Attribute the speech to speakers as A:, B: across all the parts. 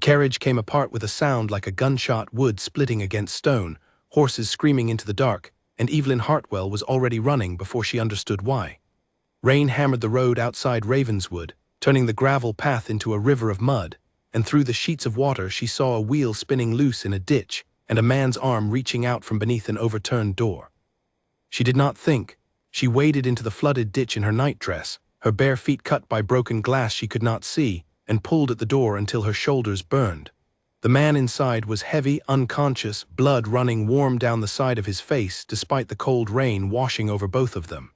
A: carriage came apart with a sound like a gunshot, wood splitting against stone, horses screaming into the dark, and Evelyn Hartwell was already running before she understood why. Rain hammered the road outside Ravenswood, turning the gravel path into a river of mud, and through the sheets of water she saw a wheel spinning loose in a ditch and a man's arm reaching out from beneath an overturned door. She did not think. She waded into the flooded ditch in her nightdress, her bare feet cut by broken glass she could not see, and pulled at the door until her shoulders burned. The man inside was heavy, unconscious, blood running warm down the side of his face despite the cold rain washing over both of them.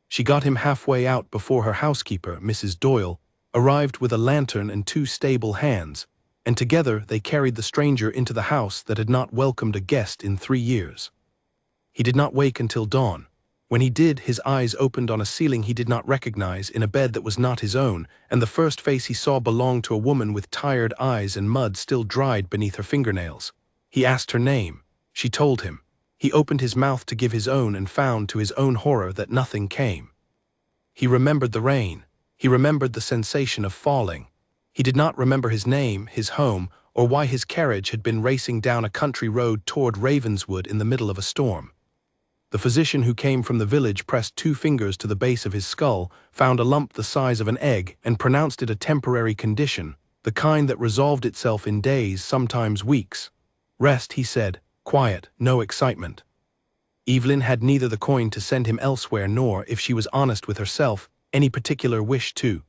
A: She got him halfway out before her housekeeper, Mrs. Doyle, arrived with a lantern and 2 stable hands, and together they carried the stranger into the house that had not welcomed a guest in 3 years. He did not wake until dawn. When he did, his eyes opened on a ceiling he did not recognize, in a bed that was not his own, and the first face he saw belonged to a woman with tired eyes and mud still dried beneath her fingernails. He asked her name. She told him. He opened his mouth to give his own and found to his own horror that nothing came. He remembered the rain. He remembered the sensation of falling. He did not remember his name, his home, or why his carriage had been racing down a country road toward Ravenswood in the middle of a storm. The physician who came from the village pressed 2 fingers to the base of his skull, found a lump the size of an egg, and pronounced it a temporary condition, the kind that resolved itself in days, sometimes weeks. Rest, he said, quiet, no excitement. Evelyn had neither the coin to send him elsewhere nor, if she was honest with herself, any particular wish to.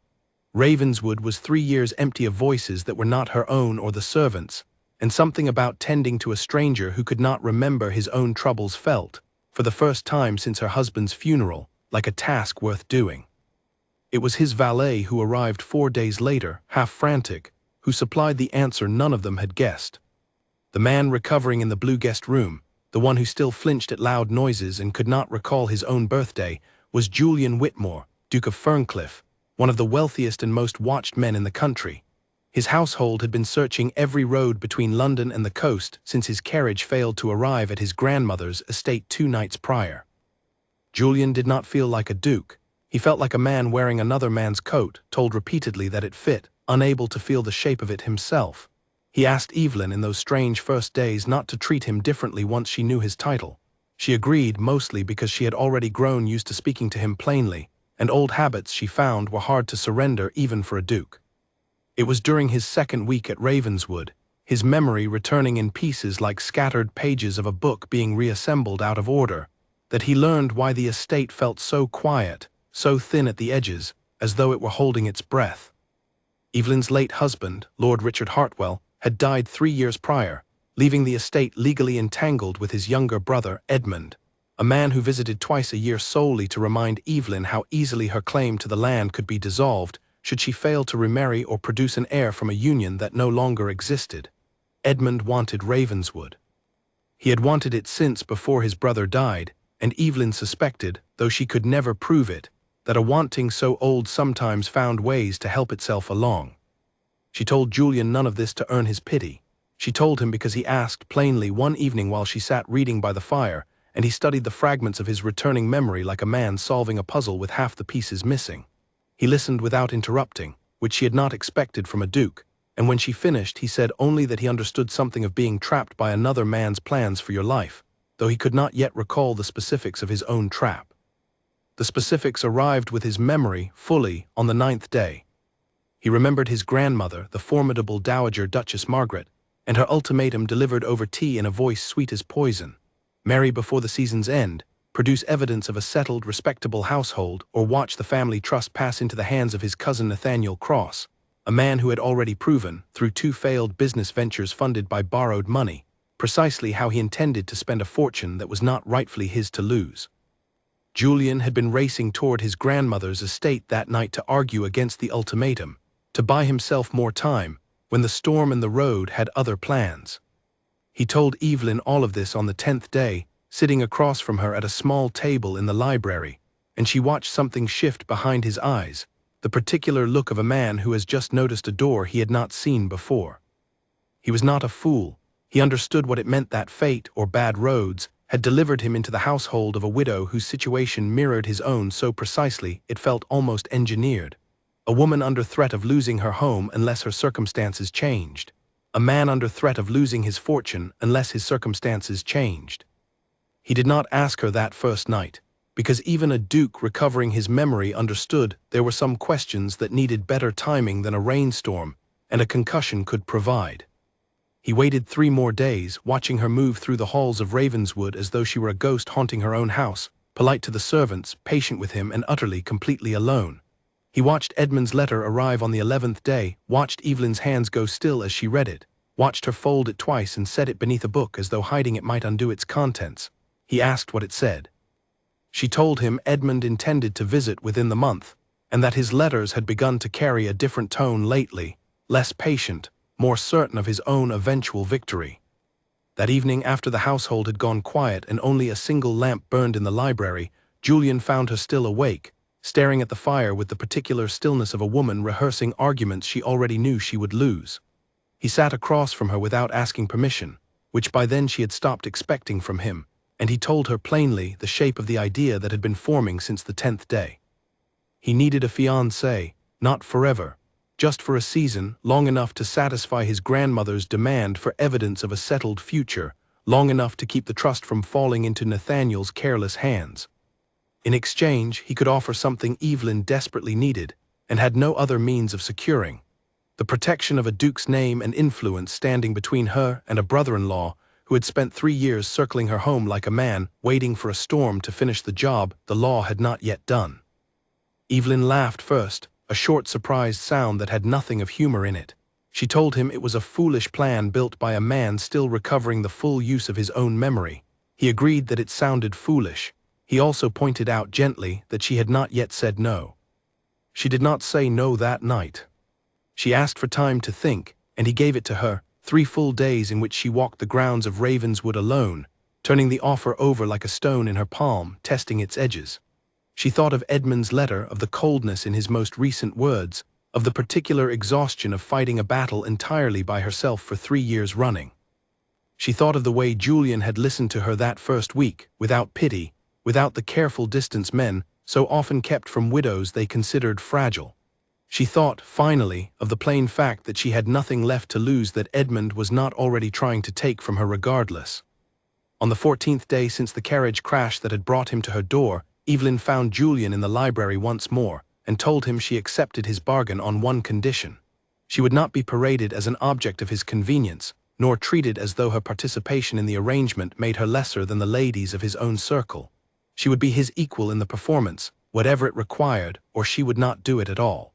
A: Ravenswood was 3 years empty of voices that were not her own or the servants', and something about tending to a stranger who could not remember his own troubles felt, for the first time since her husband's funeral, like a task worth doing. It was his valet who arrived 4 days later, half frantic, who supplied the answer none of them had guessed. The man recovering in the blue guest room, the one who still flinched at loud noises and could not recall his own birthday, was Julian Whitmore, Duke of Ferncliff, one of the wealthiest and most watched men in the country. His household had been searching every road between London and the coast since his carriage failed to arrive at his grandmother's estate 2 nights prior. Julian did not feel like a duke. He felt like a man wearing another man's coat, told repeatedly that it fit, unable to feel the shape of it himself. He asked Evelyn in those strange first days not to treat him differently once she knew his title. She agreed, mostly because she had already grown used to speaking to him plainly, and old habits she found were hard to surrender even for a duke. It was during his 2nd week at Ravenswood, his memory returning in pieces like scattered pages of a book being reassembled out of order, that he learned why the estate felt so quiet, so thin at the edges, as though it were holding its breath. Evelyn's late husband, Lord Richard Hartwell, had died 3 years prior, leaving the estate legally entangled with his younger brother, Edmund, a man who visited twice a year solely to remind Evelyn how easily her claim to the land could be dissolved should she fail to remarry or produce an heir from a union that no longer existed. Edmund wanted Ravenswood. He had wanted it since before his brother died, and Evelyn suspected, though she could never prove it, that a wanting so old sometimes found ways to help itself along. She told Julian none of this to earn his pity. She told him because he asked plainly one evening while she sat reading by the fire, and he studied the fragments of his returning memory like a man solving a puzzle with half the pieces missing. He listened without interrupting, which she had not expected from a duke, and when she finished he said only that he understood something of being trapped by another man's plans for your life, though he could not yet recall the specifics of his own trap. The specifics arrived with his memory fully on the 9th day. He remembered his grandmother, the formidable Dowager Duchess Margaret, and her ultimatum delivered over tea in a voice sweet as poison. Marry before the season's end, produce evidence of a settled, respectable household, or watch the family trust pass into the hands of his cousin Nathaniel Cross, a man who had already proven, through 2 failed business ventures funded by borrowed money, precisely how he intended to spend a fortune that was not rightfully his to lose. Julian had been racing toward his grandmother's estate that night to argue against the ultimatum, to buy himself more time, when the storm in the road had other plans. He told Evelyn all of this on the 10th day, sitting across from her at a small table in the library, and she watched something shift behind his eyes, the particular look of a man who has just noticed a door he had not seen before. He was not a fool. He understood what it meant that fate, or bad roads, had delivered him into the household of a widow whose situation mirrored his own so precisely it felt almost engineered. A woman under threat of losing her home unless her circumstances changed. a man under threat of losing his fortune unless his circumstances changed. He did not ask her that first night, because even a duke recovering his memory understood there were some questions that needed better timing than a rainstorm and a concussion could provide. He waited 3 more days, watching her move through the halls of Ravenswood as though she were a ghost haunting her own house, polite to the servants, patient with him, and utterly, completely alone. He watched Edmund's letter arrive on the 11th day, watched Evelyn's hands go still as she read it, watched her fold it twice and set it beneath a book as though hiding it might undo its contents. He asked what it said. She told him Edmund intended to visit within the month, and that his letters had begun to carry a different tone lately, less patient, more certain of his own eventual victory. That evening, after the household had gone quiet and only a single lamp burned in the library, Julian found her still awake, staring at the fire with the particular stillness of a woman rehearsing arguments she already knew she would lose. He sat across from her without asking permission, which by then she had stopped expecting from him, and he told her plainly the shape of the idea that had been forming since the 10th day. He needed a fiancée, not forever, just for a season, long enough to satisfy his grandmother's demand for evidence of a settled future, long enough to keep the trust from falling into Nathaniel's careless hands. In exchange, he could offer something Evelyn desperately needed, and had no other means of securing: the protection of a duke's name and influence standing between her and a brother-in-law who had spent 3 years circling her home like a man, waiting for a storm to finish the job the law had not yet done. Evelyn laughed first, a short, surprised sound that had nothing of humor in it. She told him it was a foolish plan built by a man still recovering the full use of his own memory. He agreed that it sounded foolish. He also pointed out gently that she had not yet said no. She did not say no that night. She asked for time to think, and he gave it to her, 3 full days in which she walked the grounds of Ravenswood alone, turning the offer over like a stone in her palm, testing its edges. She thought of Edmund's letter, of the coldness in his most recent words, of the particular exhaustion of fighting a battle entirely by herself for 3 years running. She thought of the way Julian had listened to her that first week, without pity, without the careful distance men so often kept from widows they considered fragile. She thought, finally, of the plain fact that she had nothing left to lose that Edmund was not already trying to take from her regardless. On the 14th day since the carriage crash that had brought him to her door, Evelyn found Julian in the library once more, and told him she accepted his bargain on one condition. She would not be paraded as an object of his convenience, nor treated as though her participation in the arrangement made her lesser than the ladies of his own circle. She would be his equal in the performance, whatever it required, or she would not do it at all.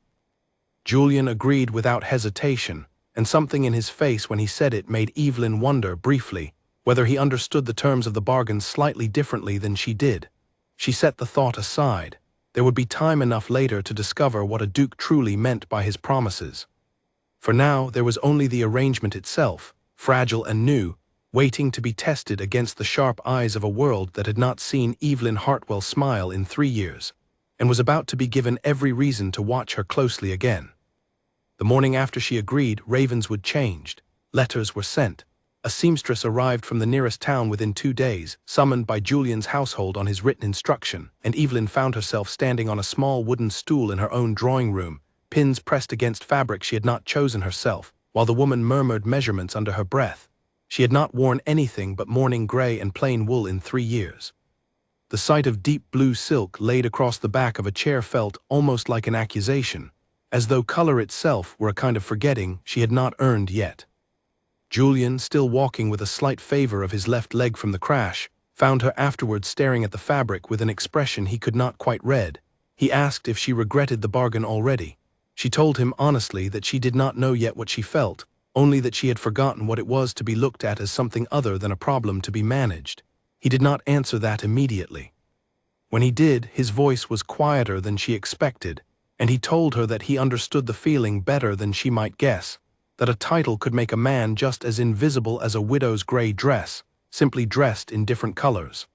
A: Julian agreed without hesitation, and something in his face when he said it made Evelyn wonder briefly whether he understood the terms of the bargain slightly differently than she did. She set the thought aside. There would be time enough later to discover what a duke truly meant by his promises. For now, there was only the arrangement itself, fragile and new, waiting to be tested against the sharp eyes of a world that had not seen Evelyn Hartwell smile in 3 years, and was about to be given every reason to watch her closely again. The morning after she agreed, Ravenswood changed. Letters were sent. A seamstress arrived from the nearest town within 2 days, summoned by Julian's household on his written instruction, and Evelyn found herself standing on a small wooden stool in her own drawing room, pins pressed against fabric she had not chosen herself, while the woman murmured measurements under her breath. She had not worn anything but morning gray and plain wool in 3 years. The sight of deep blue silk laid across the back of a chair felt almost like an accusation, as though color itself were a kind of forgetting she had not earned yet. Julian, still walking with a slight favor of his left leg from the crash, found her afterwards staring at the fabric with an expression he could not quite read. He asked if she regretted the bargain already. She told him honestly that she did not know yet what she felt, only that she had forgotten what it was to be looked at as something other than a problem to be managed. He did not answer that immediately. When he did, his voice was quieter than she expected, and he told her that he understood the feeling better than she might guess, that a title could make a man just as invisible as a widow's gray dress, simply dressed in different colors.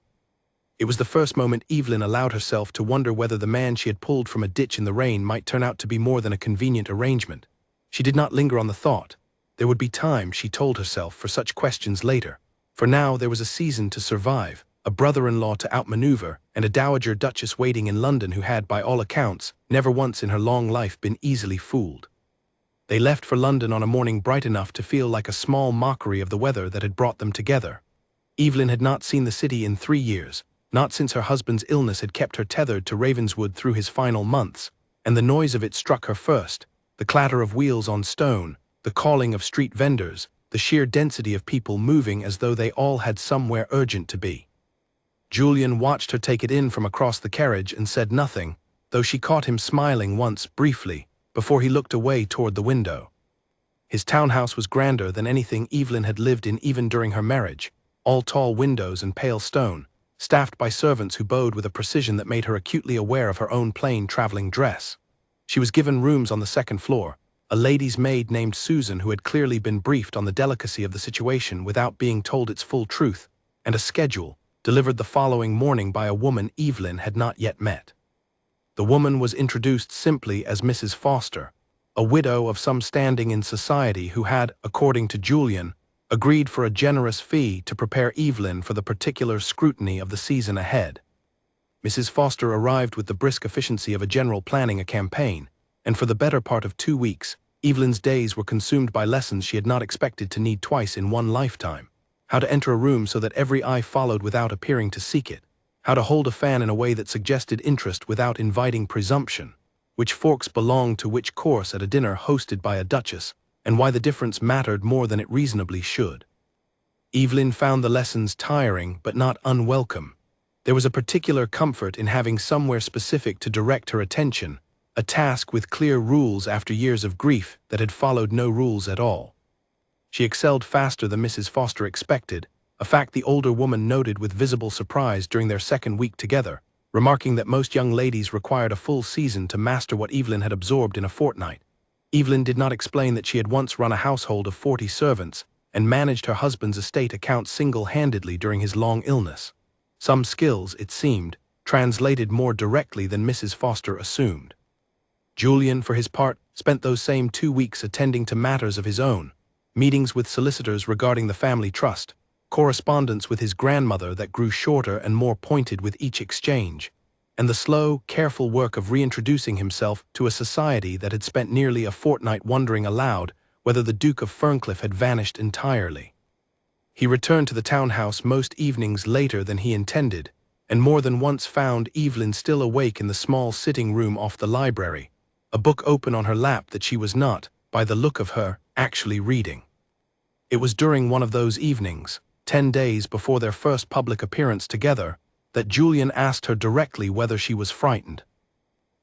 A: It was the first moment Evelyn allowed herself to wonder whether the man she had pulled from a ditch in the rain might turn out to be more than a convenient arrangement. She did not linger on the thought. There would be time, she told herself, for such questions later. For now there was a season to survive, a brother-in-law to outmaneuver, and a dowager duchess waiting in London who had, by all accounts, never once in her long life been easily fooled. They left for London on a morning bright enough to feel like a small mockery of the weather that had brought them together. Evelyn had not seen the city in 3 years, not since her husband's illness had kept her tethered to Ravenswood through his final months, and the noise of it struck her first, the clatter of wheels on stone, the calling of street vendors, the sheer density of people moving as though they all had somewhere urgent to be. Julian watched her take it in from across the carriage and said nothing, though she caught him smiling once, briefly, before he looked away toward the window. His townhouse was grander than anything Evelyn had lived in even during her marriage, all tall windows and pale stone, staffed by servants who bowed with a precision that made her acutely aware of her own plain traveling dress. She was given rooms on the second floor, a lady's maid named Susan who had clearly been briefed on the delicacy of the situation without being told its full truth, and a schedule, delivered the following morning by a woman Evelyn had not yet met. The woman was introduced simply as Mrs. Foster, a widow of some standing in society who had, according to Julian, agreed for a generous fee to prepare Evelyn for the particular scrutiny of the season ahead. Mrs. Foster arrived with the brisk efficiency of a general planning a campaign, and for the better part of 2 weeks, Evelyn's days were consumed by lessons she had not expected to need twice in one lifetime: how to enter a room so that every eye followed without appearing to seek it, how to hold a fan in a way that suggested interest without inviting presumption, which forks belonged to which course at a dinner hosted by a duchess, and why the difference mattered more than it reasonably should. Evelyn found the lessons tiring but not unwelcome. There was a particular comfort in having somewhere specific to direct her attention, a task with clear rules after years of grief that had followed no rules at all. She excelled faster than Mrs. Foster expected, a fact the older woman noted with visible surprise during their second week together, remarking that most young ladies required a full season to master what Evelyn had absorbed in a fortnight. Evelyn did not explain that she had once run a household of 40 servants and managed her husband's estate account single-handedly during his long illness. Some skills, it seemed, translated more directly than Mrs. Foster assumed. Julian, for his part, spent those same 2 weeks attending to matters of his own, meetings with solicitors regarding the family trust, correspondence with his grandmother that grew shorter and more pointed with each exchange, and the slow, careful work of reintroducing himself to a society that had spent nearly a fortnight wondering aloud whether the Duke of Ferncliff had vanished entirely. He returned to the townhouse most evenings later than he intended, and more than once found Evelyn still awake in the small sitting room off the library, a book open on her lap that she was not, by the look of her, actually reading. It was during one of those evenings, 10 days before their first public appearance together, that Julian asked her directly whether she was frightened.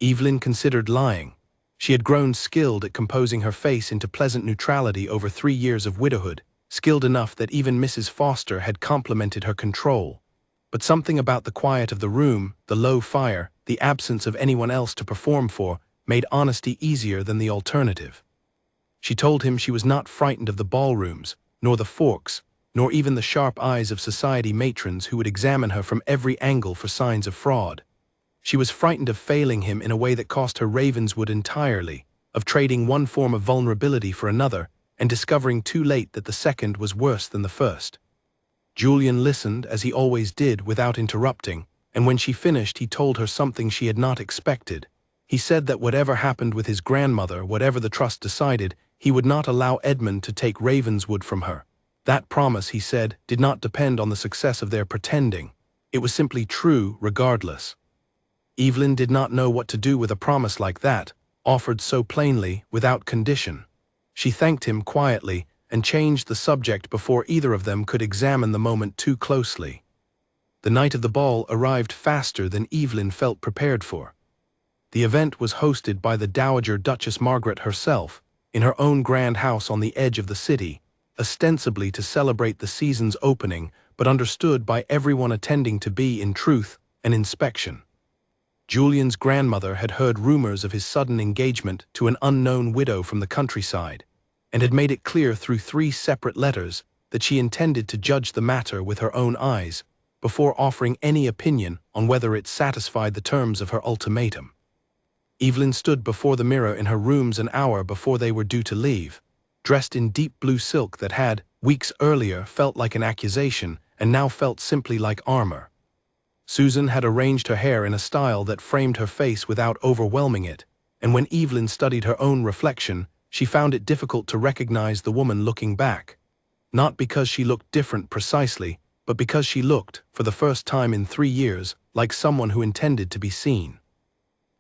A: Evelyn considered lying. She had grown skilled at composing her face into pleasant neutrality over 3 years of widowhood, skilled enough that even Mrs. Foster had complimented her control. But something about the quiet of the room, the low fire, the absence of anyone else to perform for, made honesty easier than the alternative. She told him she was not frightened of the ballrooms, nor the forks, nor even the sharp eyes of society matrons who would examine her from every angle for signs of fraud. She was frightened of failing him in a way that cost her Ravenswood entirely, of trading one form of vulnerability for another, and discovering too late that the second was worse than the first. Julian listened, as he always did, without interrupting, and when she finished he told her something she had not expected. He said that whatever happened with his grandmother, whatever the trust decided, he would not allow Edmund to take Ravenswood from her. That promise, he said, did not depend on the success of their pretending. It was simply true regardless. Evelyn did not know what to do with a promise like that, offered so plainly, without condition. She thanked him quietly and changed the subject before either of them could examine the moment too closely. The night of the ball arrived faster than Evelyn felt prepared for. The event was hosted by the Dowager Duchess Margaret herself, in her own grand house on the edge of the city, ostensibly to celebrate the season's opening, but understood by everyone attending to be, in truth, an inspection. Julian's grandmother had heard rumors of his sudden engagement to an unknown widow from the countryside, and had made it clear through 3 separate letters that she intended to judge the matter with her own eyes, before offering any opinion on whether it satisfied the terms of her ultimatum. Evelyn stood before the mirror in her rooms an hour before they were due to leave, dressed in deep blue silk that had, weeks earlier, felt like an accusation and now felt simply like armor. Susan had arranged her hair in a style that framed her face without overwhelming it, and when Evelyn studied her own reflection, she found it difficult to recognize the woman looking back. Not because she looked different precisely, but because she looked, for the first time in 3 years, like someone who intended to be seen.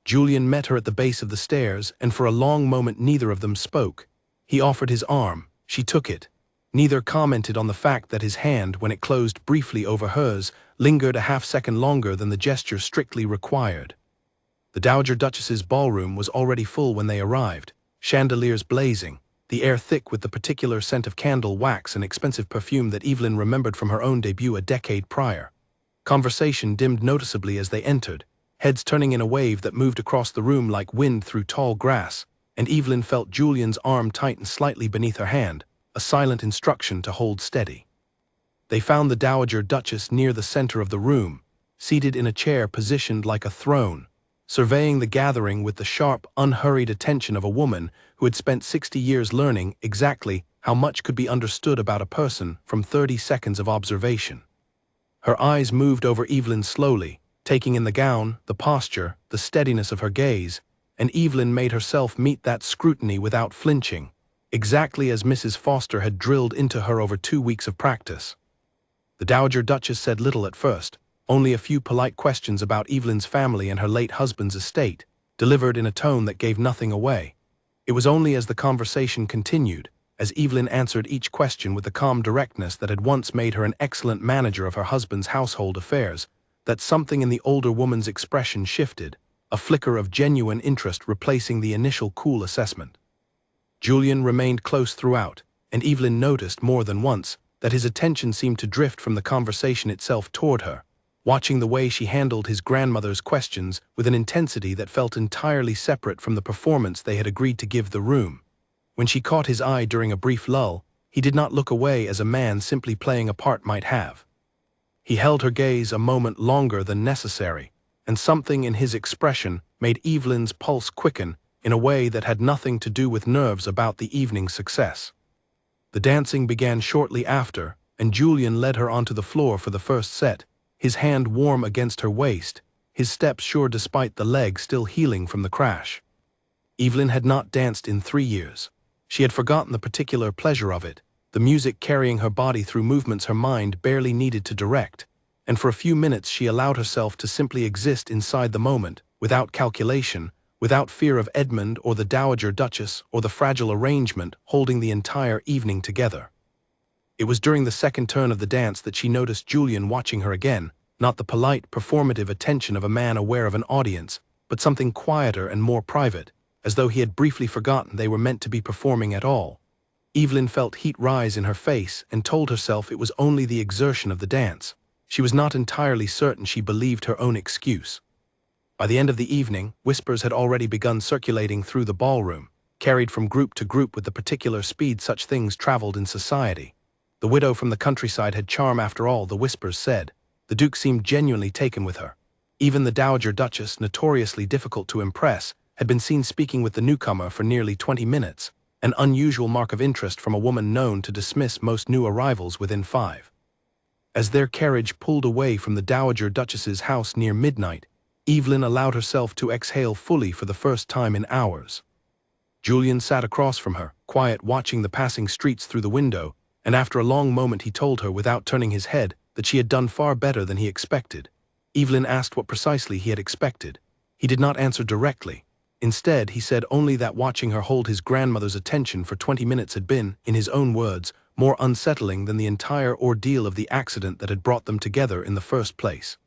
A: Julian met her at the base of the stairs, and for a long moment neither of them spoke. He offered his arm. She took it. Neither commented on the fact that his hand, when it closed briefly over hers, lingered a half-second longer than the gesture strictly required. The Dowager Duchess's ballroom was already full when they arrived, chandeliers blazing, the air thick with the particular scent of candle wax and expensive perfume that Evelyn remembered from her own debut a decade prior. Conversation dimmed noticeably as they entered, heads turning in a wave that moved across the room like wind through tall grass, and Evelyn felt Julian's arm tighten slightly beneath her hand, a silent instruction to hold steady. They found the Dowager Duchess near the center of the room, seated in a chair positioned like a throne, surveying the gathering with the sharp, unhurried attention of a woman who had spent 60 years learning exactly how much could be understood about a person from 30 seconds of observation. Her eyes moved over Evelyn slowly, taking in the gown, the posture, the steadiness of her gaze, and Evelyn made herself meet that scrutiny without flinching, exactly as Mrs. Foster had drilled into her over 2 weeks of practice. The Dowager Duchess said little at first, only a few polite questions about Evelyn's family and her late husband's estate, delivered in a tone that gave nothing away. It was only as the conversation continued, as Evelyn answered each question with the calm directness that had once made her an excellent manager of her husband's household affairs, that something in the older woman's expression shifted, a flicker of genuine interest replacing the initial cool assessment. Julian remained close throughout, and Evelyn noticed more than once that his attention seemed to drift from the conversation itself toward her, watching the way she handled his grandmother's questions with an intensity that felt entirely separate from the performance they had agreed to give the room. When she caught his eye during a brief lull, he did not look away as a man simply playing a part might have. He held her gaze a moment longer than necessary, and something in his expression made Evelyn's pulse quicken in a way that had nothing to do with nerves about the evening's success. The dancing began shortly after, and Julian led her onto the floor for the first set, his hand warm against her waist, his steps sure despite the leg still healing from the crash. Evelyn had not danced in 3 years. She had forgotten the particular pleasure of it, the music carrying her body through movements her mind barely needed to direct, and for a few minutes she allowed herself to simply exist inside the moment, without calculation, without fear of Edmund or the Dowager Duchess or the fragile arrangement holding the entire evening together. It was during the second turn of the dance that she noticed Julian watching her again, not the polite, performative attention of a man aware of an audience, but something quieter and more private, as though he had briefly forgotten they were meant to be performing at all. Evelyn felt heat rise in her face and told herself it was only the exertion of the dance. She was not entirely certain she believed her own excuse. By the end of the evening, whispers had already begun circulating through the ballroom, carried from group to group with the particular speed such things traveled in society. The widow from the countryside had charm after all, the whispers said. The Duke seemed genuinely taken with her. Even the Dowager Duchess, notoriously difficult to impress, had been seen speaking with the newcomer for nearly 20 minutes, an unusual mark of interest from a woman known to dismiss most new arrivals within 5. As their carriage pulled away from the Dowager Duchess's house near midnight, Evelyn allowed herself to exhale fully for the first time in hours. Julian sat across from her, quiet, watching the passing streets through the window, and after a long moment he told her without turning his head that she had done far better than he expected. Evelyn asked what precisely he had expected. He did not answer directly. Instead, he said only that watching her hold his grandmother's attention for 20 minutes had been, in his own words, more unsettling than the entire ordeal of the accident that had brought them together in the first place.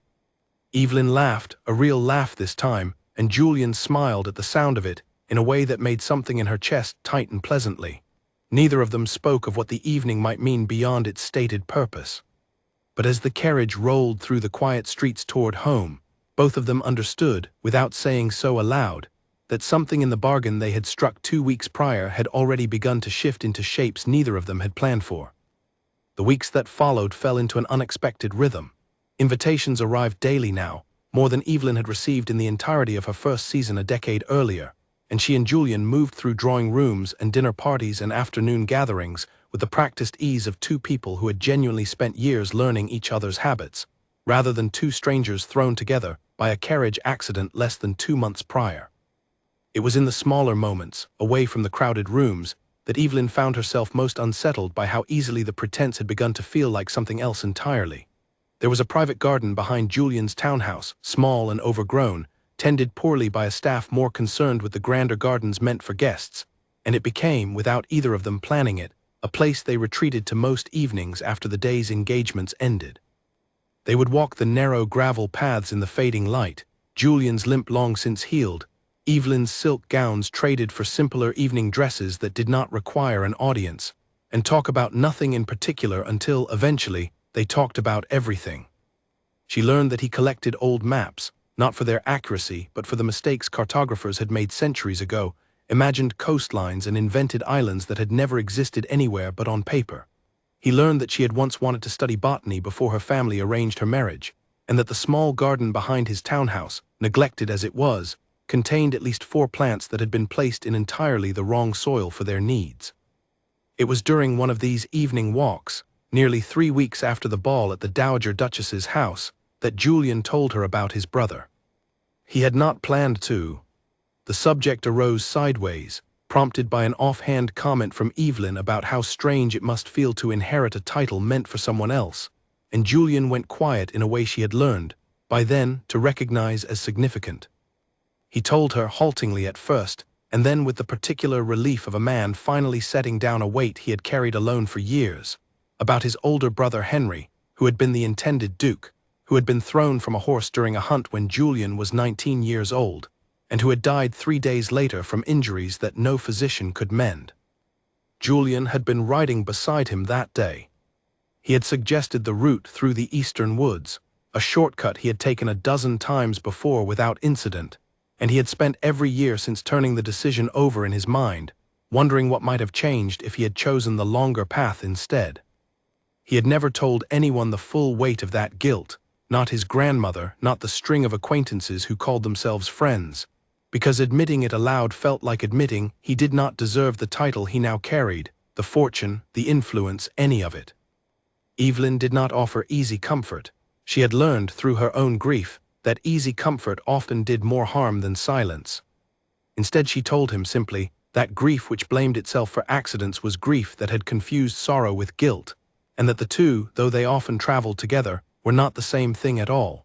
A: Evelyn laughed, a real laugh this time, and Julian smiled at the sound of it in a way that made something in her chest tighten pleasantly. Neither of them spoke of what the evening might mean beyond its stated purpose. But as the carriage rolled through the quiet streets toward home, both of them understood, without saying so aloud, that something in the bargain they had struck 2 weeks prior had already begun to shift into shapes neither of them had planned for. The weeks that followed fell into an unexpected rhythm. Invitations arrived daily now, more than Evelyn had received in the entirety of her first season a decade earlier, and she and Julian moved through drawing rooms and dinner parties and afternoon gatherings with the practiced ease of 2 people who had genuinely spent years learning each other's habits, rather than 2 strangers thrown together by a carriage accident less than 2 months prior. It was in the smaller moments, away from the crowded rooms, that Evelyn found herself most unsettled by how easily the pretense had begun to feel like something else entirely. There was a private garden behind Julian's townhouse, small and overgrown, tended poorly by a staff more concerned with the grander gardens meant for guests, and it became, without either of them planning it, a place they retreated to most evenings after the day's engagements ended. They would walk the narrow gravel paths in the fading light, Julian's limp long since healed, Evelyn's silk gowns traded for simpler evening dresses that did not require an audience, and talk about nothing in particular until, eventually, they talked about everything. She learned that he collected old maps, not for their accuracy but for the mistakes cartographers had made centuries ago, imagined coastlines and invented islands that had never existed anywhere but on paper. He learned that she had once wanted to study botany before her family arranged her marriage, and that the small garden behind his townhouse, neglected as it was, contained at least 4 plants that had been placed in entirely the wrong soil for their needs. It was during one of these evening walks, nearly 3 weeks after the ball at the Dowager Duchess's house, that Julian told her about his brother. He had not planned to. The subject arose sideways, prompted by an offhand comment from Evelyn about how strange it must feel to inherit a title meant for someone else, and Julian went quiet in a way she had learned, by then, to recognize as significant. He told her haltingly at first, and then with the particular relief of a man finally setting down a weight he had carried alone for years, about his older brother Henry, who had been the intended duke, who had been thrown from a horse during a hunt when Julian was 19 years old, and who had died 3 days later from injuries that no physician could mend. Julian had been riding beside him that day. He had suggested the route through the eastern woods, a shortcut he had taken a dozen times before without incident, and he had spent every year since turning the decision over in his mind, wondering what might have changed if he had chosen the longer path instead. He had never told anyone the full weight of that guilt, not his grandmother, not the string of acquaintances who called themselves friends, because admitting it aloud felt like admitting he did not deserve the title he now carried, the fortune, the influence, any of it. Evelyn did not offer easy comfort. She had learned through her own grief that easy comfort often did more harm than silence. Instead, she told him simply that grief which blamed itself for accidents was grief that had confused sorrow with guilt, and that the two, though they often traveled together, were not the same thing at all.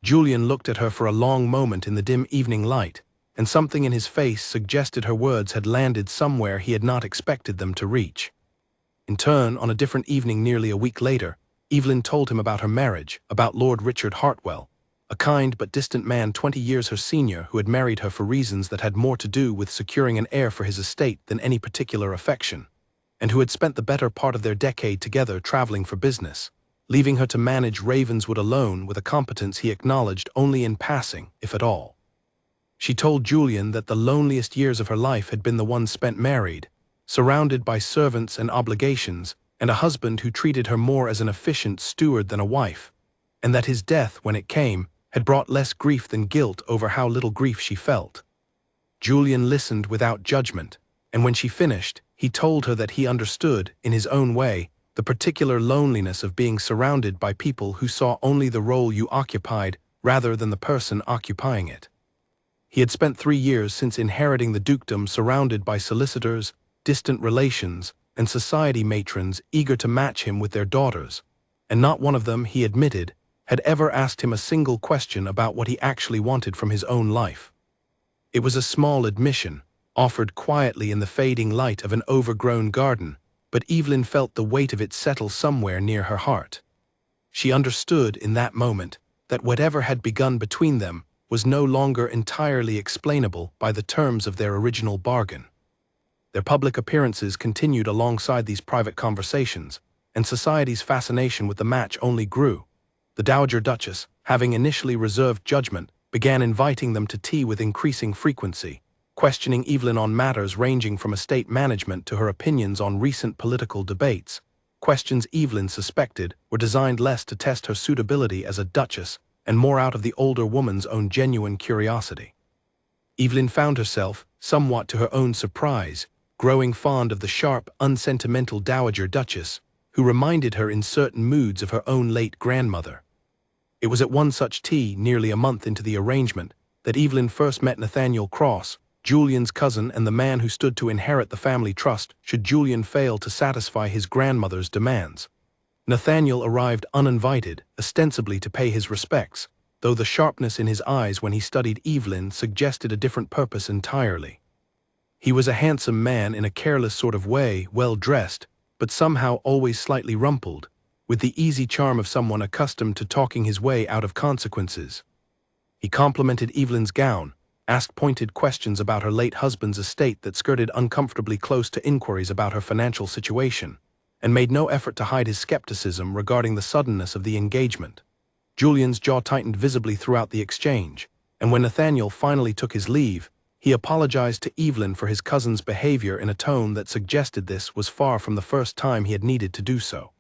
A: Julian looked at her for a long moment in the dim evening light, and something in his face suggested her words had landed somewhere he had not expected them to reach. In turn, on a different evening nearly a week later, Evelyn told him about her marriage, about Lord Richard Hartwell, a kind but distant man 20 years her senior who had married her for reasons that had more to do with securing an heir for his estate than any particular affection, and who had spent the better part of their decade together traveling for business, leaving her to manage Ravenswood alone with a competence he acknowledged only in passing, if at all. She told Julian that the loneliest years of her life had been the ones spent married, surrounded by servants and obligations, and a husband who treated her more as an efficient steward than a wife, and that his death, when it came, had brought less grief than guilt over how little grief she felt. Julian listened without judgment, and when she finished, he told her that he understood, in his own way, the particular loneliness of being surrounded by people who saw only the role you occupied rather than the person occupying it. He had spent 3 years since inheriting the dukedom surrounded by solicitors, distant relations, and society matrons eager to match him with their daughters, and not one of them, he admitted, had ever asked him a single question about what he actually wanted from his own life. It was a small admission, offered quietly in the fading light of an overgrown garden, but Evelyn felt the weight of it settle somewhere near her heart. She understood in that moment that whatever had begun between them was no longer entirely explainable by the terms of their original bargain. Their public appearances continued alongside these private conversations, and society's fascination with the match only grew. The Dowager Duchess, having initially reserved judgment, began inviting them to tea with increasing frequency, questioning Evelyn on matters ranging from estate management to her opinions on recent political debates. Questions Evelyn suspected were designed less to test her suitability as a duchess and more out of the older woman's own genuine curiosity. Evelyn found herself, somewhat to her own surprise, growing fond of the sharp, unsentimental Dowager Duchess, who reminded her in certain moods of her own late grandmother. It was at one such tea, nearly a month into the arrangement, that Evelyn first met Nathaniel Cross, Julian's cousin and the man who stood to inherit the family trust should Julian fail to satisfy his grandmother's demands. Nathaniel arrived uninvited, ostensibly to pay his respects, though the sharpness in his eyes when he studied Evelyn suggested a different purpose entirely. He was a handsome man in a careless sort of way, well-dressed, but somehow always slightly rumpled, with the easy charm of someone accustomed to talking his way out of consequences. He complimented Evelyn's gown, asked pointed questions about her late husband's estate that skirted uncomfortably close to inquiries about her financial situation, and made no effort to hide his skepticism regarding the suddenness of the engagement. Julian's jaw tightened visibly throughout the exchange, and when Nathaniel finally took his leave, he apologized to Evelyn for his cousin's behavior in a tone that suggested this was far from the first time he had needed to do so.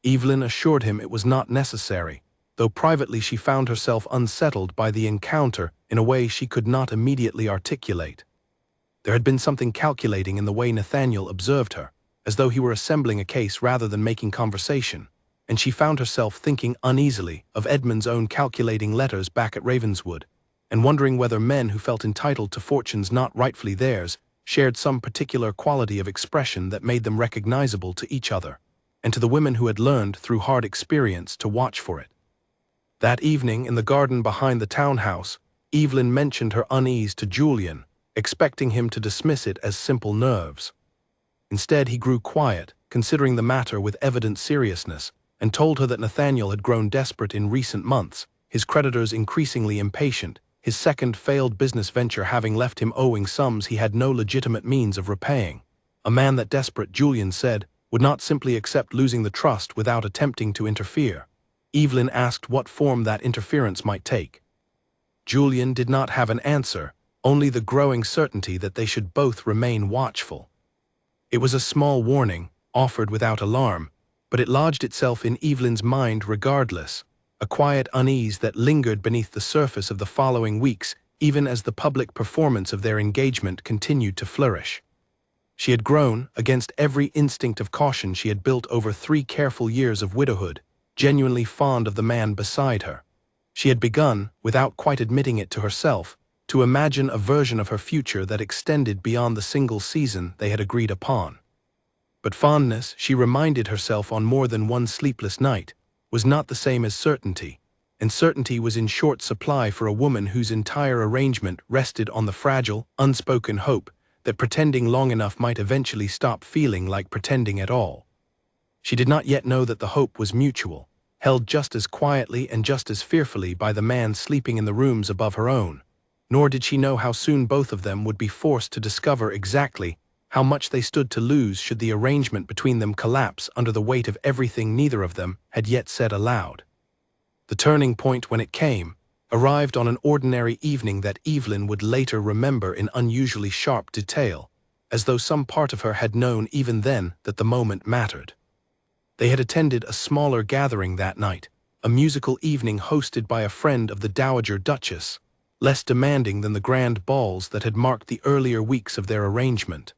A: Evelyn assured him it was not necessary, though privately she found herself unsettled by the encounter in a way she could not immediately articulate. There had been something calculating in the way Nathaniel observed her, as though he were assembling a case rather than making conversation, and she found herself thinking uneasily of Edmund's own calculating letters back at Ravenswood, and wondering whether men who felt entitled to fortunes not rightfully theirs shared some particular quality of expression that made them recognizable to each other, and to the women who had learned through hard experience to watch for it. That evening, in the garden behind the townhouse, Evelyn mentioned her unease to Julian, expecting him to dismiss it as simple nerves. Instead, he grew quiet, considering the matter with evident seriousness, and told her that Nathaniel had grown desperate in recent months, his creditors increasingly impatient, his second failed business venture having left him owing sums he had no legitimate means of repaying. A man that desperate, Julian said, would not simply accept losing the trust without attempting to interfere. Evelyn asked what form that interference might take. Julian did not have an answer, only the growing certainty that they should both remain watchful. It was a small warning, offered without alarm, but it lodged itself in Evelyn's mind regardless, a quiet unease that lingered beneath the surface of the following weeks, even as the public performance of their engagement continued to flourish. She had grown, against every instinct of caution she had built over 3 careful years of widowhood, genuinely fond of the man beside her. She had begun, without quite admitting it to herself, to imagine a version of her future that extended beyond the single season they had agreed upon. But fondness, she reminded herself on more than one sleepless night, was not the same as certainty, and certainty was in short supply for a woman whose entire arrangement rested on the fragile, unspoken hope that pretending long enough might eventually stop feeling like pretending at all. She did not yet know that the hope was mutual, held just as quietly and just as fearfully by the man sleeping in the rooms above her own, nor did she know how soon both of them would be forced to discover exactly how much they stood to lose should the arrangement between them collapse under the weight of everything neither of them had yet said aloud. The turning point, when it came, arrived on an ordinary evening that Evelyn would later remember in unusually sharp detail, as though some part of her had known even then that the moment mattered. They had attended a smaller gathering that night, a musical evening hosted by a friend of the Dowager Duchess, less demanding than the grand balls that had marked the earlier weeks of their arrangement.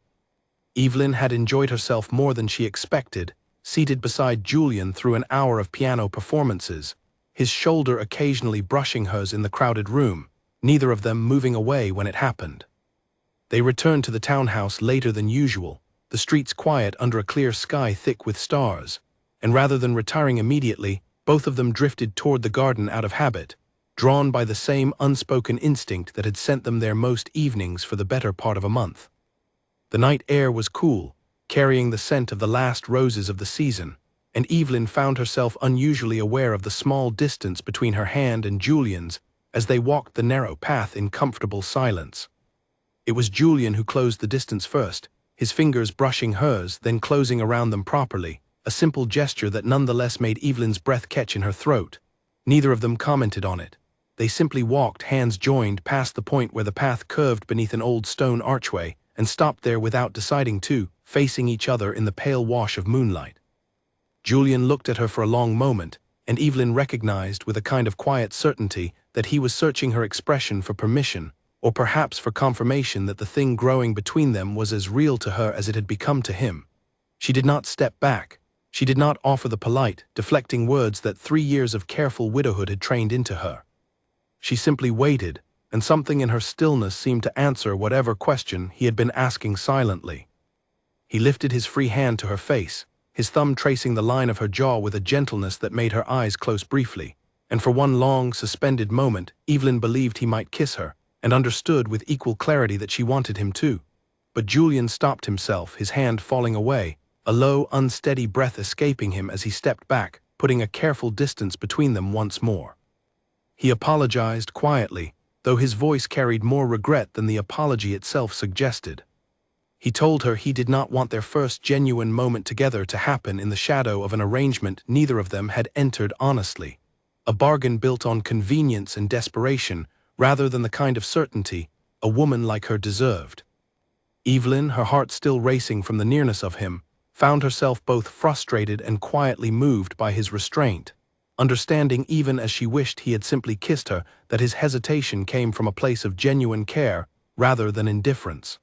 A: Evelyn had enjoyed herself more than she expected, seated beside Julian through an hour of piano performances, his shoulder occasionally brushing hers in the crowded room, neither of them moving away when it happened. They returned to the townhouse later than usual, the streets quiet under a clear sky thick with stars, and rather than retiring immediately, both of them drifted toward the garden out of habit, drawn by the same unspoken instinct that had sent them there most evenings for the better part of a month. The night air was cool, carrying the scent of the last roses of the season, and Evelyn found herself unusually aware of the small distance between her hand and Julian's as they walked the narrow path in comfortable silence. It was Julian who closed the distance first, his fingers brushing hers, then closing around them properly, a simple gesture that nonetheless made Evelyn's breath catch in her throat. Neither of them commented on it. They simply walked, hands joined, past the point where the path curved beneath an old stone archway, and stopped there without deciding to, facing each other in the pale wash of moonlight. Julian looked at her for a long moment, and Evelyn recognized with a kind of quiet certainty that he was searching her expression for permission, or perhaps for confirmation that the thing growing between them was as real to her as it had become to him. She did not step back. She did not offer the polite, deflecting words that 3 years of careful widowhood had trained into her. She simply waited, and something in her stillness seemed to answer whatever question he had been asking silently. He lifted his free hand to her face, his thumb tracing the line of her jaw with a gentleness that made her eyes close briefly, and for one long, suspended moment, Evelyn believed he might kiss her, and understood with equal clarity that she wanted him to. But Julian stopped himself, his hand falling away, a low, unsteady breath escaping him as he stepped back, putting a careful distance between them once more. He apologized quietly, though his voice carried more regret than the apology itself suggested. He told her he did not want their first genuine moment together to happen in the shadow of an arrangement neither of them had entered honestly, a bargain built on convenience and desperation rather than the kind of certainty a woman like her deserved. Evelyn, her heart still racing from the nearness of him, found herself both frustrated and quietly moved by his restraint, understanding even as she wished he had simply kissed her that his hesitation came from a place of genuine care rather than indifference.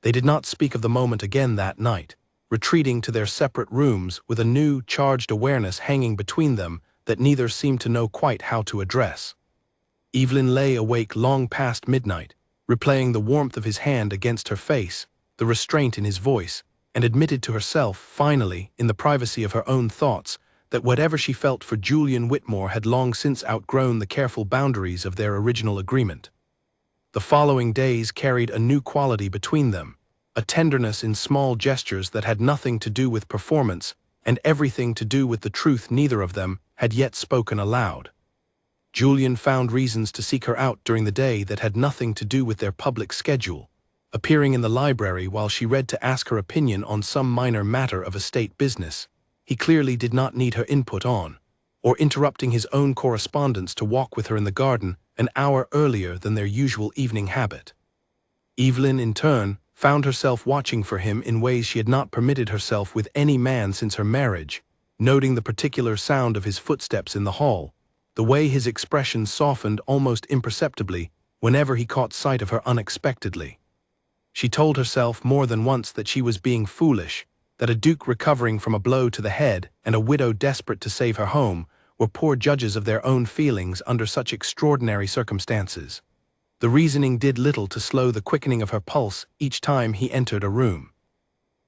A: They did not speak of the moment again that night, retreating to their separate rooms with a new, charged awareness hanging between them that neither seemed to know quite how to address. Evelyn lay awake long past midnight, replaying the warmth of his hand against her face, the restraint in his voice, and admitted to herself, finally, in the privacy of her own thoughts, that whatever she felt for Julian Whitmore had long since outgrown the careful boundaries of their original agreement. The following days carried a new quality between them, a tenderness in small gestures that had nothing to do with performance and everything to do with the truth neither of them had yet spoken aloud. Julian found reasons to seek her out during the day that had nothing to do with their public schedule, appearing in the library while she read to ask her opinion on some minor matter of estate business he clearly did not need her input on, or interrupting his own correspondence to walk with her in the garden an hour earlier than their usual evening habit. Evelyn, in turn, found herself watching for him in ways she had not permitted herself with any man since her marriage, noting the particular sound of his footsteps in the hall, the way his expression softened almost imperceptibly whenever he caught sight of her unexpectedly. She told herself more than once that she was being foolish, that a duke recovering from a blow to the head and a widow desperate to save her home were poor judges of their own feelings under such extraordinary circumstances. The reasoning did little to slow the quickening of her pulse each time he entered a room.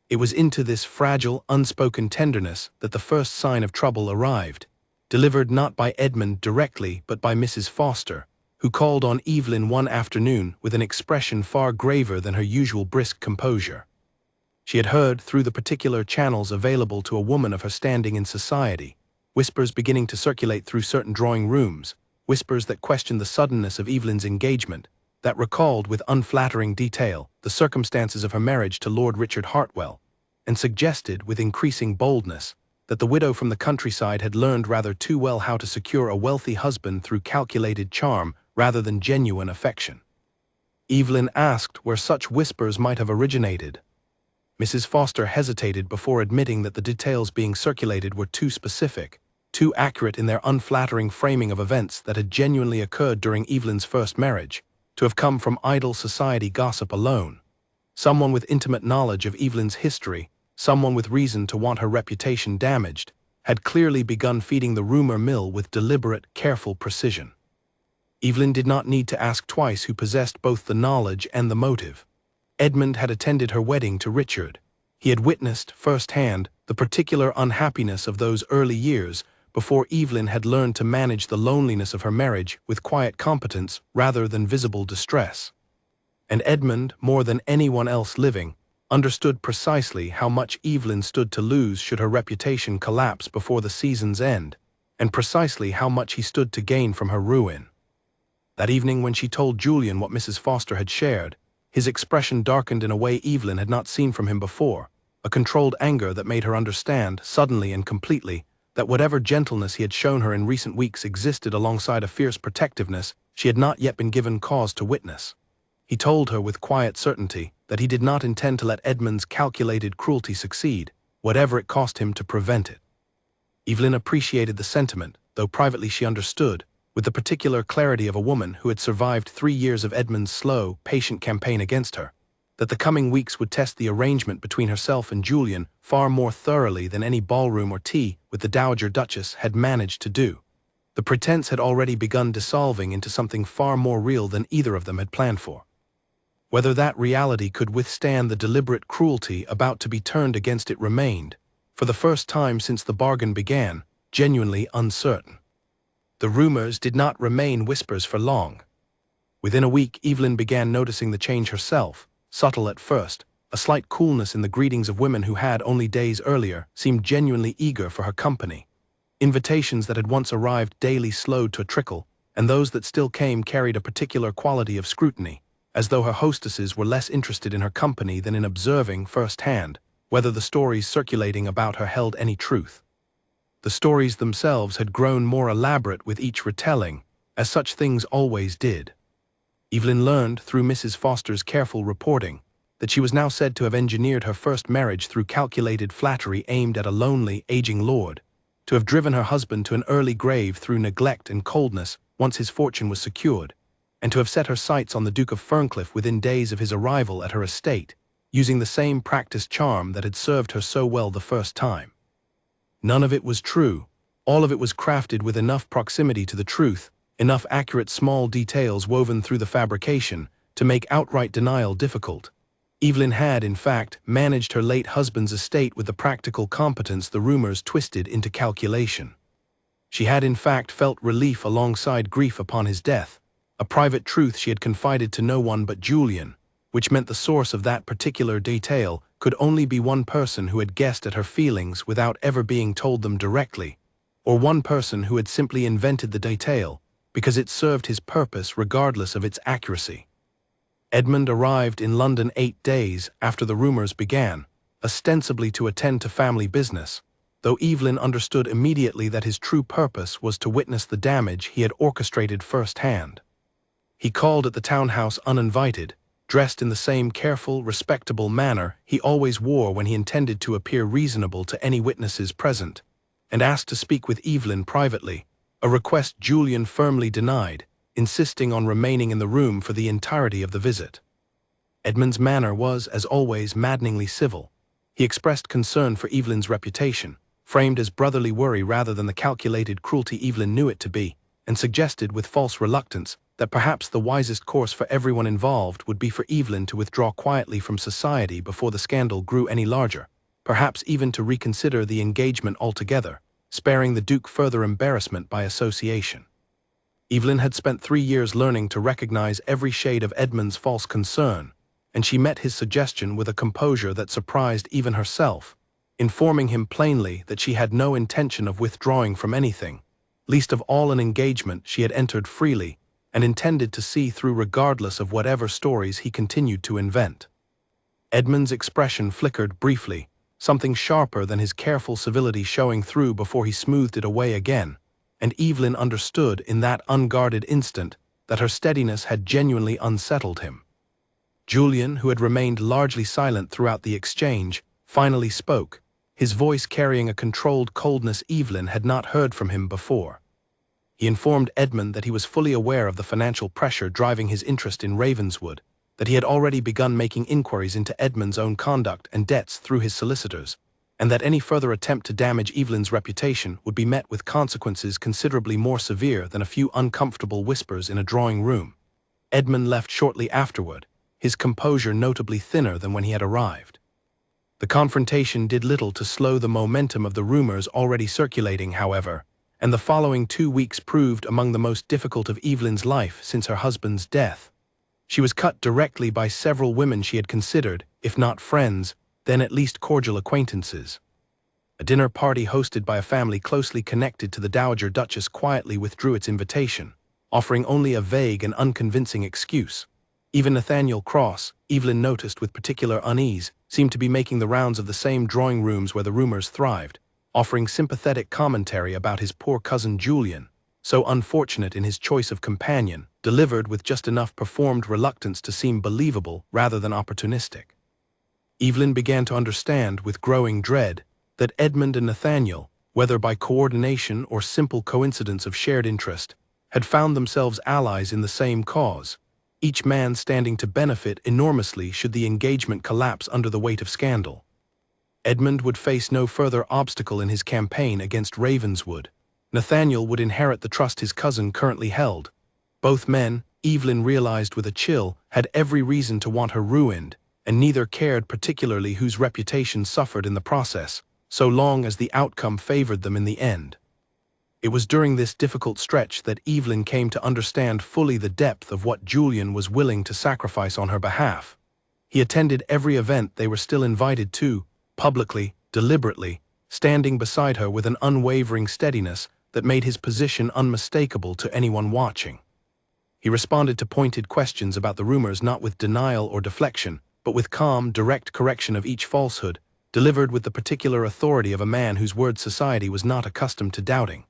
A: It was into this fragile, unspoken tenderness that the first sign of trouble arrived, delivered not by Edmund directly but by Mrs. Foster, who called on Evelyn one afternoon with an expression far graver than her usual brisk composure. She had heard, through the particular channels available to a woman of her standing in society, whispers beginning to circulate through certain drawing rooms, whispers that questioned the suddenness of Evelyn's engagement, that recalled with unflattering detail the circumstances of her marriage to Lord Richard Hartwell, and suggested with increasing boldness that the widow from the countryside had learned rather too well how to secure a wealthy husband through calculated charm rather than genuine affection. Evelyn asked where such whispers might have originated. Mrs. Foster hesitated before admitting that the details being circulated were too specific, too accurate in their unflattering framing of events that had genuinely occurred during Evelyn's first marriage, to have come from idle society gossip alone. Someone with intimate knowledge of Evelyn's history, someone with reason to want her reputation damaged, had clearly begun feeding the rumor mill with deliberate, careful precision. Evelyn did not need to ask twice who possessed both the knowledge and the motive. Edmund had attended her wedding to Richard. He had witnessed, firsthand, the particular unhappiness of those early years before Evelyn had learned to manage the loneliness of her marriage with quiet competence rather than visible distress. And Edmund, more than anyone else living, understood precisely how much Evelyn stood to lose should her reputation collapse before the season's end, and precisely how much he stood to gain from her ruin. That evening when she told Julian what Mrs. Foster had shared, his expression darkened in a way Evelyn had not seen from him before, a controlled anger that made her understand, suddenly and completely, that whatever gentleness he had shown her in recent weeks existed alongside a fierce protectiveness she had not yet been given cause to witness. He told her with quiet certainty that he did not intend to let Edmund's calculated cruelty succeed, whatever it cost him to prevent it. Evelyn appreciated the sentiment, though privately she understood, with the particular clarity of a woman who had survived 3 years of Edmund's slow, patient campaign against her, that the coming weeks would test the arrangement between herself and Julian far more thoroughly than any ballroom or tea with the Dowager Duchess had managed to do. The pretense had already begun dissolving into something far more real than either of them had planned for. Whether that reality could withstand the deliberate cruelty about to be turned against it remained, for the first time since the bargain began, genuinely uncertain. The rumors did not remain whispers for long. Within a week, Evelyn began noticing the change herself, subtle at first. A slight coolness in the greetings of women who had, only days earlier, seemed genuinely eager for her company. Invitations that had once arrived daily slowed to a trickle, and those that still came carried a particular quality of scrutiny, as though her hostesses were less interested in her company than in observing firsthand whether the stories circulating about her held any truth. The stories themselves had grown more elaborate with each retelling, as such things always did. Evelyn learned, through Mrs. Foster's careful reporting, that she was now said to have engineered her first marriage through calculated flattery aimed at a lonely, aging lord, to have driven her husband to an early grave through neglect and coldness once his fortune was secured, and to have set her sights on the Duke of Ferncliff within days of his arrival at her estate, using the same practiced charm that had served her so well the first time. None of it was true. All of it was crafted with enough proximity to the truth, enough accurate small details woven through the fabrication, to make outright denial difficult. Evelyn had, in fact, managed her late husband's estate with the practical competence the rumors twisted into calculation. She had, in fact, felt relief alongside grief upon his death, a private truth she had confided to no one but Julian, which meant the source of that particular detail could only be one person who had guessed at her feelings without ever being told them directly, or one person who had simply invented the detail because it served his purpose regardless of its accuracy. Edmund arrived in London 8 days after the rumors began, ostensibly to attend to family business, though Evelyn understood immediately that his true purpose was to witness the damage he had orchestrated firsthand. He called at the townhouse uninvited, dressed in the same careful, respectable manner he always wore when he intended to appear reasonable to any witnesses present, and asked to speak with Evelyn privately, a request Julian firmly denied, insisting on remaining in the room for the entirety of the visit. Edmund's manner was, as always, maddeningly civil. He expressed concern for Evelyn's reputation, framed as brotherly worry rather than the calculated cruelty Evelyn knew it to be, and suggested with false reluctance that perhaps the wisest course for everyone involved would be for Evelyn to withdraw quietly from society before the scandal grew any larger, perhaps even to reconsider the engagement altogether, sparing the Duke further embarrassment by association. Evelyn had spent 3 years learning to recognize every shade of Edmund's false concern, and she met his suggestion with a composure that surprised even herself, informing him plainly that she had no intention of withdrawing from anything, least of all an engagement she had entered freely and intended to see through regardless of whatever stories he continued to invent. Edmund's expression flickered briefly, something sharper than his careful civility showing through before he smoothed it away again, and Evelyn understood in that unguarded instant that her steadiness had genuinely unsettled him. Julian, who had remained largely silent throughout the exchange, finally spoke, his voice carrying a controlled coldness Evelyn had not heard from him before. He informed Edmund that he was fully aware of the financial pressure driving his interest in Ravenswood, that he had already begun making inquiries into Edmund's own conduct and debts through his solicitors, and that any further attempt to damage Evelyn's reputation would be met with consequences considerably more severe than a few uncomfortable whispers in a drawing room. Edmund left shortly afterward, his composure notably thinner than when he had arrived. The confrontation did little to slow the momentum of the rumors already circulating, however, and the following 2 weeks proved among the most difficult of Evelyn's life since her husband's death. She was cut directly by several women she had considered, if not friends, then at least cordial acquaintances. A dinner party hosted by a family closely connected to the Dowager Duchess quietly withdrew its invitation, offering only a vague and unconvincing excuse. Even Nathaniel Cross, Evelyn noticed with particular unease, seemed to be making the rounds of the same drawing rooms where the rumors thrived, offering sympathetic commentary about his poor cousin Julian, so unfortunate in his choice of companion, delivered with just enough performed reluctance to seem believable rather than opportunistic. Evelyn began to understand, with growing dread, that Edmund and Nathaniel, whether by coordination or simple coincidence of shared interest, had found themselves allies in the same cause, each man standing to benefit enormously should the engagement collapse under the weight of scandal. Edmund would face no further obstacle in his campaign against Ravenswood. Nathaniel would inherit the trust his cousin currently held. Both men, Evelyn realized with a chill, had every reason to want her ruined, and neither cared particularly whose reputation suffered in the process, so long as the outcome favored them in the end. It was during this difficult stretch that Evelyn came to understand fully the depth of what Julian was willing to sacrifice on her behalf. He attended every event they were still invited to, publicly, deliberately, standing beside her with an unwavering steadiness that made his position unmistakable to anyone watching. He responded to pointed questions about the rumors not with denial or deflection, but with calm, direct correction of each falsehood, delivered with the particular authority of a man whose word society was not accustomed to doubting.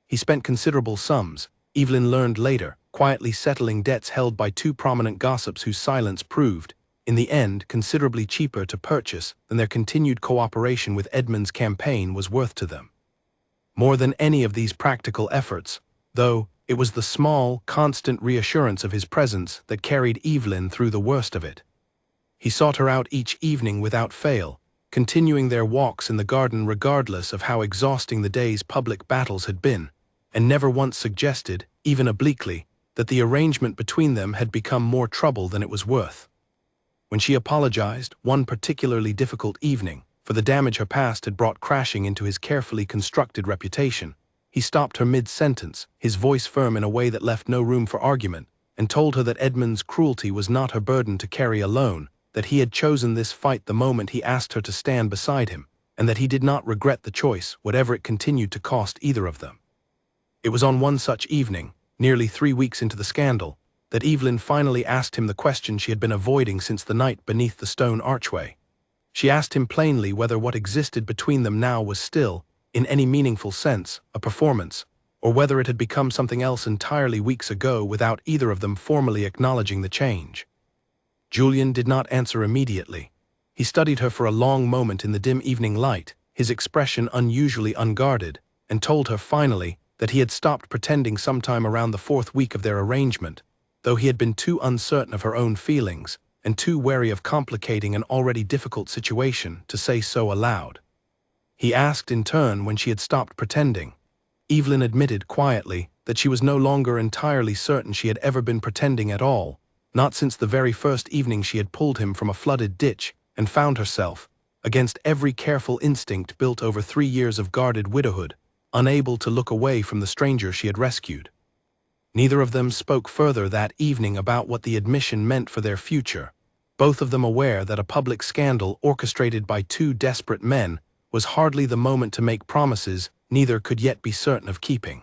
A: He spent considerable sums, Evelyn learned later, quietly settling debts held by two prominent gossips whose silence proved, in the end, considerably cheaper to purchase than their continued cooperation with Edmund's campaign was worth to them. More than any of these practical efforts, though, it was the small, constant reassurance of his presence that carried Evelyn through the worst of it. He sought her out each evening without fail, continuing their walks in the garden regardless of how exhausting the day's public battles had been, and never once suggested, even obliquely, that the arrangement between them had become more trouble than it was worth. When she apologized, one particularly difficult evening, for the damage her past had brought crashing into his carefully constructed reputation, he stopped her mid-sentence, his voice firm in a way that left no room for argument, and told her that Edmund's cruelty was not her burden to carry alone, that he had chosen this fight the moment he asked her to stand beside him, and that he did not regret the choice, whatever it continued to cost either of them. It was on one such evening, nearly 3 weeks into the scandal, that Evelyn finally asked him the question she had been avoiding since the night beneath the stone archway. She asked him plainly whether what existed between them now was still, in any meaningful sense, a performance, or whether it had become something else entirely weeks ago without either of them formally acknowledging the change. Julian did not answer immediately. He studied her for a long moment in the dim evening light, his expression unusually unguarded, and told her finally that he had stopped pretending sometime around the 4th week of their arrangement, though he had been too uncertain of her own feelings and too wary of complicating an already difficult situation to say so aloud. He asked in turn when she had stopped pretending. Evelyn admitted quietly that she was no longer entirely certain she had ever been pretending at all, not since the very first evening she had pulled him from a flooded ditch and found herself, against every careful instinct built over 3 years of guarded widowhood, unable to look away from the stranger she had rescued. Neither of them spoke further that evening about what the admission meant for their future, both of them aware that a public scandal orchestrated by two desperate men was hardly the moment to make promises neither could yet be certain of keeping.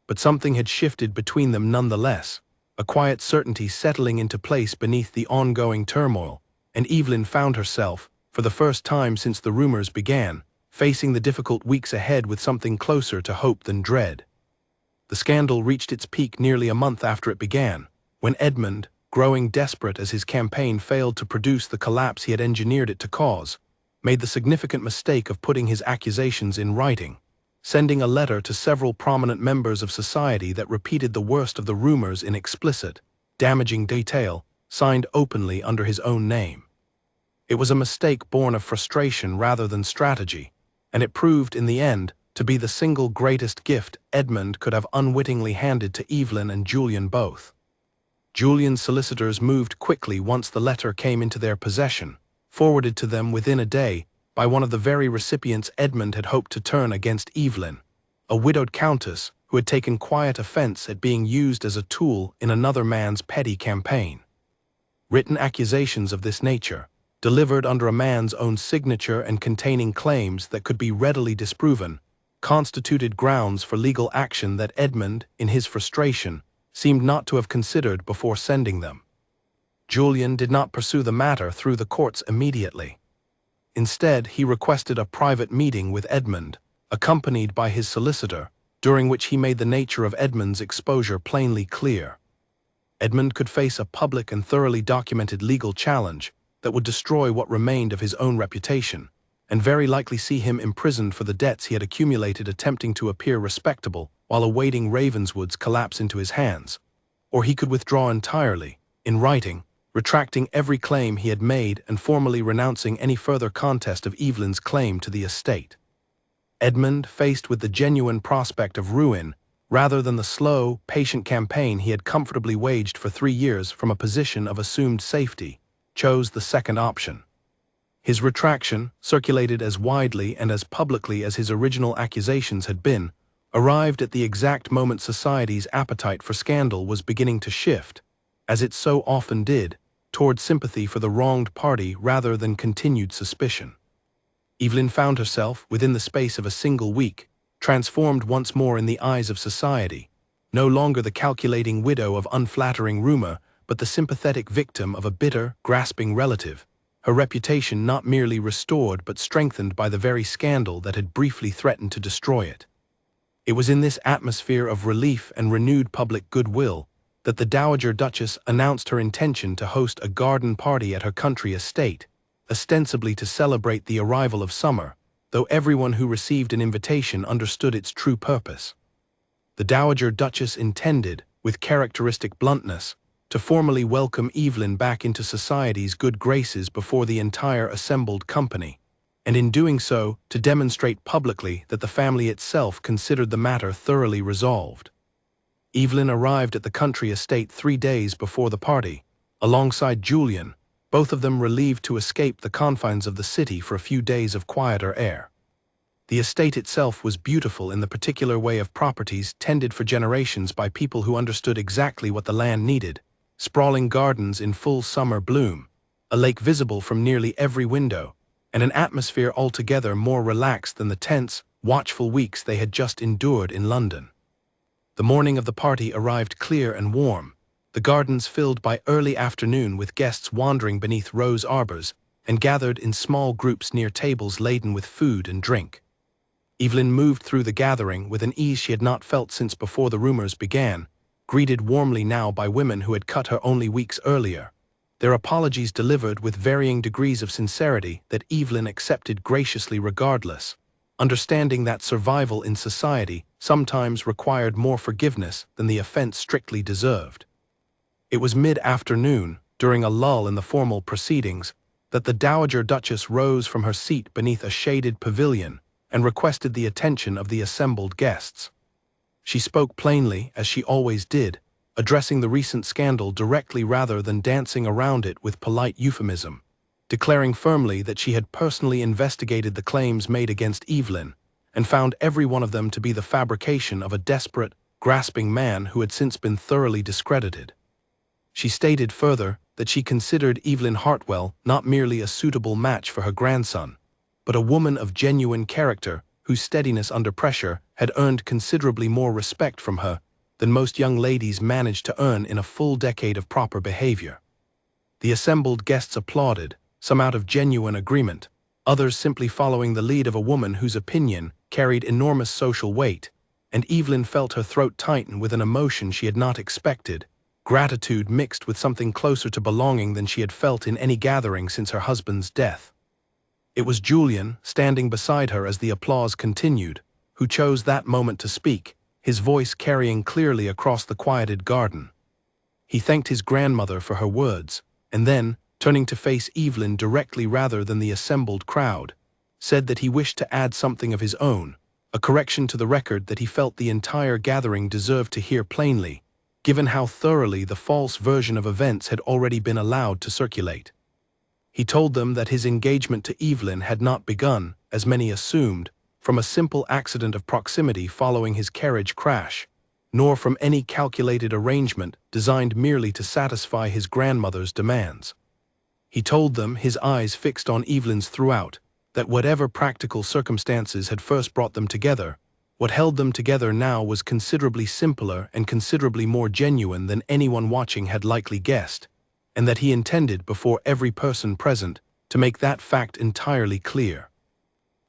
A: But something had shifted between them nonetheless, a quiet certainty settling into place beneath the ongoing turmoil, and Evelyn found herself, for the first time since the rumors began, facing the difficult weeks ahead with something closer to hope than dread. The scandal reached its peak nearly a month after it began, when Edmund, growing desperate as his campaign failed to produce the collapse he had engineered it to cause, made the significant mistake of putting his accusations in writing, sending a letter to several prominent members of society that repeated the worst of the rumors in explicit, damaging detail, signed openly under his own name. It was a mistake born of frustration rather than strategy, and it proved in the end to be the single greatest gift Edmund could have unwittingly handed to Evelyn and Julian both. Julian's solicitors moved quickly once the letter came into their possession, forwarded to them within a day by one of the very recipients Edmund had hoped to turn against Evelyn, a widowed countess who had taken quiet offense at being used as a tool in another man's petty campaign. Written accusations of this nature, delivered under a man's own signature and containing claims that could be readily disproven, constituted grounds for legal action that Edmund, in his frustration, seemed not to have considered before sending them. Julian did not pursue the matter through the courts immediately. Instead, he requested a private meeting with Edmund, accompanied by his solicitor, during which he made the nature of Edmund's exposure plainly clear. Edmund could face a public and thoroughly documented legal challenge that would destroy what remained of his own reputation, and very likely see him imprisoned for the debts he had accumulated attempting to appear respectable while awaiting Ravenswood's collapse into his hands. Or he could withdraw entirely, in writing, retracting every claim he had made and formally renouncing any further contest of Evelyn's claim to the estate. Edmund, faced with the genuine prospect of ruin, rather than the slow, patient campaign he had comfortably waged for 3 years from a position of assumed safety, chose the second option. His retraction, circulated as widely and as publicly as his original accusations had been, arrived at the exact moment society's appetite for scandal was beginning to shift, as it so often did, toward sympathy for the wronged party rather than continued suspicion. Evelyn found herself, within the space of a single week, transformed once more in the eyes of society, no longer the calculating widow of unflattering rumor, but the sympathetic victim of a bitter, grasping relative, her reputation not merely restored but strengthened by the very scandal that had briefly threatened to destroy it. It was in this atmosphere of relief and renewed public goodwill that the Dowager Duchess announced her intention to host a garden party at her country estate, ostensibly to celebrate the arrival of summer, though everyone who received an invitation understood its true purpose. The Dowager Duchess intended, with characteristic bluntness, to formally welcome Evelyn back into society's good graces before the entire assembled company, and in doing so, to demonstrate publicly that the family itself considered the matter thoroughly resolved. Evelyn arrived at the country estate 3 days before the party, alongside Julian, both of them relieved to escape the confines of the city for a few days of quieter air. The estate itself was beautiful in the particular way of properties tended for generations by people who understood exactly what the land needed: sprawling gardens in full summer bloom, a lake visible from nearly every window, and an atmosphere altogether more relaxed than the tense, watchful weeks they had just endured in London. The morning of the party arrived clear and warm, the gardens filled by early afternoon with guests wandering beneath rose arbors and gathered in small groups near tables laden with food and drink. Evelyn moved through the gathering with an ease she had not felt since before the rumors began, greeted warmly now by women who had cut her only weeks earlier, their apologies delivered with varying degrees of sincerity that Evelyn accepted graciously regardless, understanding that survival in society sometimes required more forgiveness than the offense strictly deserved. It was mid-afternoon, during a lull in the formal proceedings, that the Dowager Duchess rose from her seat beneath a shaded pavilion and requested the attention of the assembled guests. She spoke plainly, as she always did, addressing the recent scandal directly rather than dancing around it with polite euphemism, declaring firmly that she had personally investigated the claims made against Evelyn and found every one of them to be the fabrication of a desperate, grasping man who had since been thoroughly discredited. She stated further that she considered Evelyn Hartwell not merely a suitable match for her grandson, but a woman of genuine character whose steadiness under pressure had earned considerably more respect from her than most young ladies managed to earn in a full decade of proper behavior. The assembled guests applauded, some out of genuine agreement, others simply following the lead of a woman whose opinion carried enormous social weight, and Evelyn felt her throat tighten with an emotion she had not expected, gratitude mixed with something closer to belonging than she had felt in any gathering since her husband's death. It was Julian, standing beside her as the applause continued, who chose that moment to speak, his voice carrying clearly across the quieted garden. He thanked his grandmother for her words, and then, turning to face Evelyn directly rather than the assembled crowd, said that he wished to add something of his own, a correction to the record that he felt the entire gathering deserved to hear plainly, given how thoroughly the false version of events had already been allowed to circulate. He told them that his engagement to Evelyn had not begun, as many assumed, from a simple accident of proximity following his carriage crash, nor from any calculated arrangement designed merely to satisfy his grandmother's demands. He told them, his eyes fixed on Evelyn's throughout, that whatever practical circumstances had first brought them together, what held them together now was considerably simpler and considerably more genuine than anyone watching had likely guessed, and that he intended, before every person present, to make that fact entirely clear.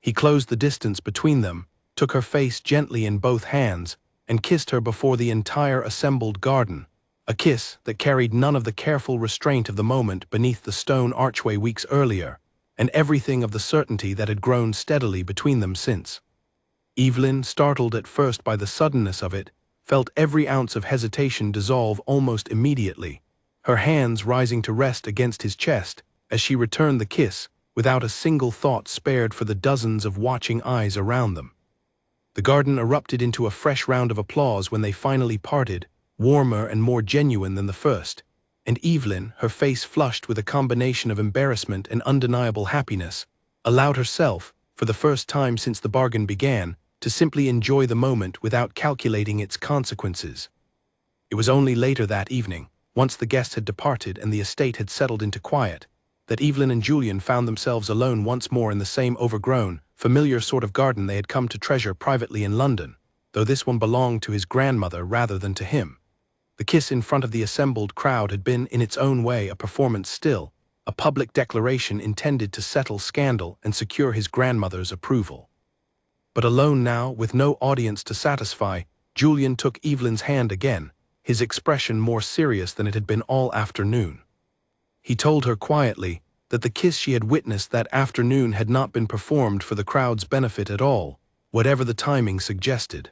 A: He closed the distance between them, took her face gently in both hands, and kissed her before the entire assembled garden, a kiss that carried none of the careful restraint of the moment beneath the stone archway weeks earlier, and everything of the certainty that had grown steadily between them since. Evelyn, startled at first by the suddenness of it, felt every ounce of hesitation dissolve almost immediately, her hands rising to rest against his chest as she returned the kiss, without a single thought spared for the dozens of watching eyes around them. The garden erupted into a fresh round of applause when they finally parted, warmer and more genuine than the first, and Evelyn, her face flushed with a combination of embarrassment and undeniable happiness, allowed herself, for the first time since the bargain began, to simply enjoy the moment without calculating its consequences. It was only later that evening, once the guests had departed and the estate had settled into quiet, that Evelyn and Julian found themselves alone once more in the same overgrown, familiar sort of garden they had come to treasure privately in London, though this one belonged to his grandmother rather than to him. The kiss in front of the assembled crowd had been, in its own way, a performance still, a public declaration intended to settle scandal and secure his grandmother's approval. But alone now, with no audience to satisfy, Julian took Evelyn's hand again, his expression more serious than it had been all afternoon. He told her quietly that the kiss she had witnessed that afternoon had not been performed for the crowd's benefit at all, whatever the timing suggested.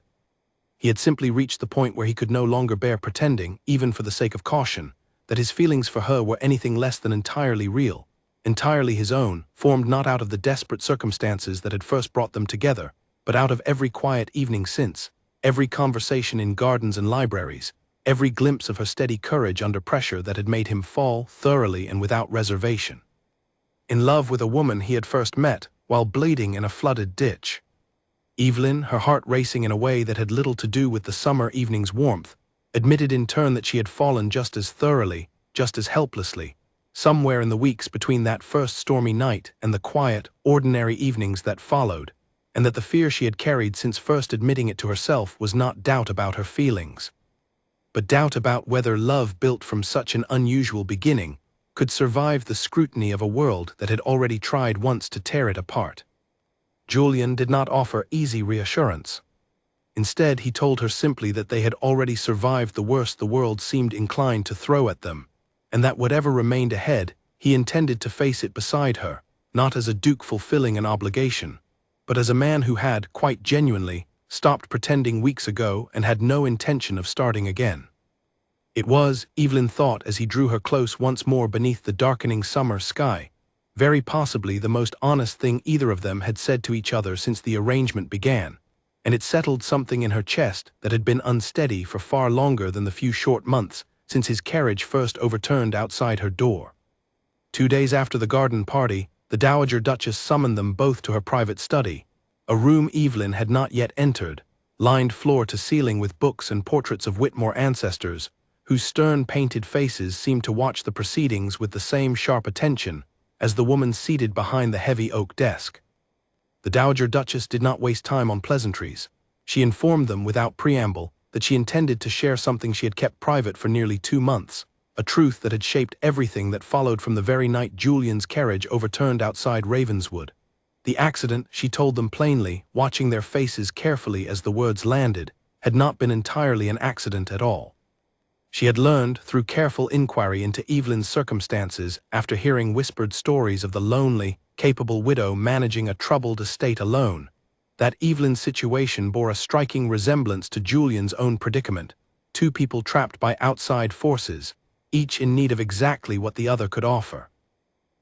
A: He had simply reached the point where he could no longer bear pretending, even for the sake of caution, that his feelings for her were anything less than entirely real, entirely his own, formed not out of the desperate circumstances that had first brought them together, but out of every quiet evening since, every conversation in gardens and libraries, every glimpse of her steady courage under pressure that had made him fall thoroughly and without reservation. In love with a woman he had first met, while bleeding in a flooded ditch. Evelyn, her heart racing in a way that had little to do with the summer evening's warmth, admitted in turn that she had fallen just as thoroughly, just as helplessly, somewhere in the weeks between that first stormy night and the quiet, ordinary evenings that followed, and that the fear she had carried since first admitting it to herself was not doubt about her feelings, but doubt about whether love built from such an unusual beginning could survive the scrutiny of a world that had already tried once to tear it apart. Julian did not offer easy reassurance. Instead, he told her simply that they had already survived the worst the world seemed inclined to throw at them, and that whatever remained ahead, he intended to face it beside her, not as a duke fulfilling an obligation, but as a man who had, quite genuinely, stopped pretending weeks ago and had no intention of starting again. It was, Evelyn thought as he drew her close once more beneath the darkening summer sky, very possibly the most honest thing either of them had said to each other since the arrangement began, and it settled something in her chest that had been unsteady for far longer than the few short months since his carriage first overturned outside her door. 2 days after the garden party, the Dowager Duchess summoned them both to her private study, a room Evelyn had not yet entered, lined floor to ceiling with books and portraits of Whitmore ancestors, whose stern painted faces seemed to watch the proceedings with the same sharp attention as the woman seated behind the heavy oak desk. The Dowager Duchess did not waste time on pleasantries. She informed them without preamble that she intended to share something she had kept private for nearly 2 months, a truth that had shaped everything that followed from the very night Julian's carriage overturned outside Ravenswood. The accident, she told them plainly, watching their faces carefully as the words landed, had not been entirely an accident at all. She had learned, through careful inquiry into Evelyn's circumstances after hearing whispered stories of the lonely, capable widow managing a troubled estate alone, that Evelyn's situation bore a striking resemblance to Julian's own predicament, 2 people trapped by outside forces, each in need of exactly what the other could offer.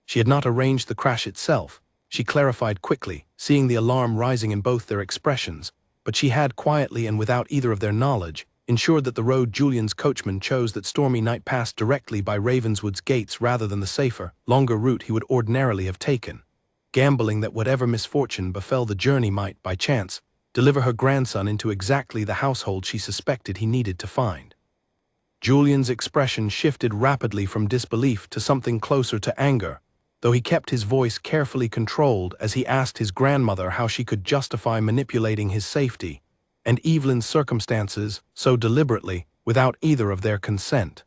A: She had not arranged the crash itself, she clarified quickly, seeing the alarm rising in both their expressions, but she had quietly and without either of their knowledge, ensured that the road Julian's coachman chose that stormy night passed directly by Ravenswood's gates rather than the safer, longer route he would ordinarily have taken, gambling that whatever misfortune befell the journey might, by chance, deliver her grandson into exactly the household she suspected he needed to find. Julian's expression shifted rapidly from disbelief to something closer to anger, though he kept his voice carefully controlled as he asked his grandmother how she could justify manipulating his safety and Evelyn's circumstances so deliberately without either of their consent.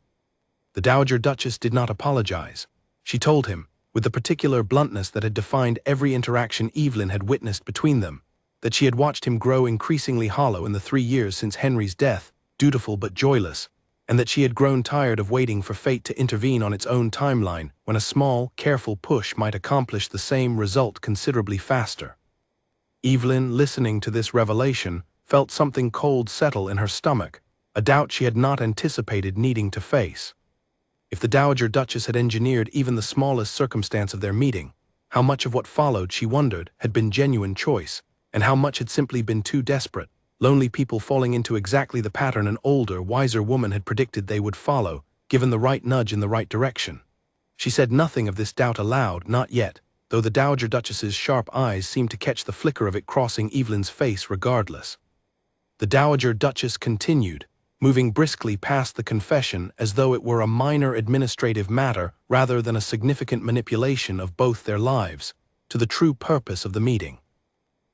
A: The Dowager Duchess did not apologize. She told him, with the particular bluntness that had defined every interaction Evelyn had witnessed between them, that she had watched him grow increasingly hollow in the 3 years since Henry's death, dutiful but joyless, and that she had grown tired of waiting for fate to intervene on its own timeline when a small, careful push might accomplish the same result considerably faster. Evelyn, listening to this revelation, felt something cold settle in her stomach, a doubt she had not anticipated needing to face. If the Dowager Duchess had engineered even the smallest circumstance of their meeting, how much of what followed, she wondered, had been genuine choice, and how much had simply been too desperate, lonely people falling into exactly the pattern an older, wiser woman had predicted they would follow, given the right nudge in the right direction. She said nothing of this doubt aloud, not yet, though the Dowager Duchess's sharp eyes seemed to catch the flicker of it crossing Evelyn's face regardless. The Dowager Duchess continued, moving briskly past the confession as though it were a minor administrative matter rather than a significant manipulation of both their lives, to the true purpose of the meeting.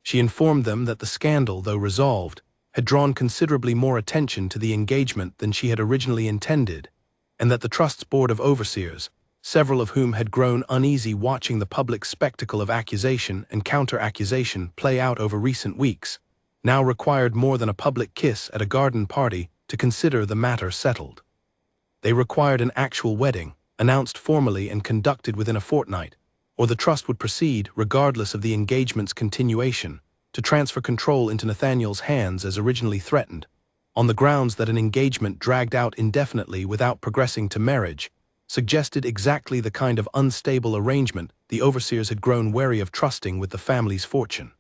A: She informed them that the scandal, though resolved, had drawn considerably more attention to the engagement than she had originally intended, and that the Trust's Board of Overseers, several of whom had grown uneasy watching the public spectacle of accusation and counter-accusation play out over recent weeks, now required more than a public kiss at a garden party to consider the matter settled. They required an actual wedding, announced formally and conducted within a fortnight, or the Trust would proceed, regardless of the engagement's continuation, to transfer control into Nathaniel's hands as originally threatened, on the grounds that an engagement dragged out indefinitely without progressing to marriage suggested exactly the kind of unstable arrangement the overseers had grown wary of trusting with the family's fortune.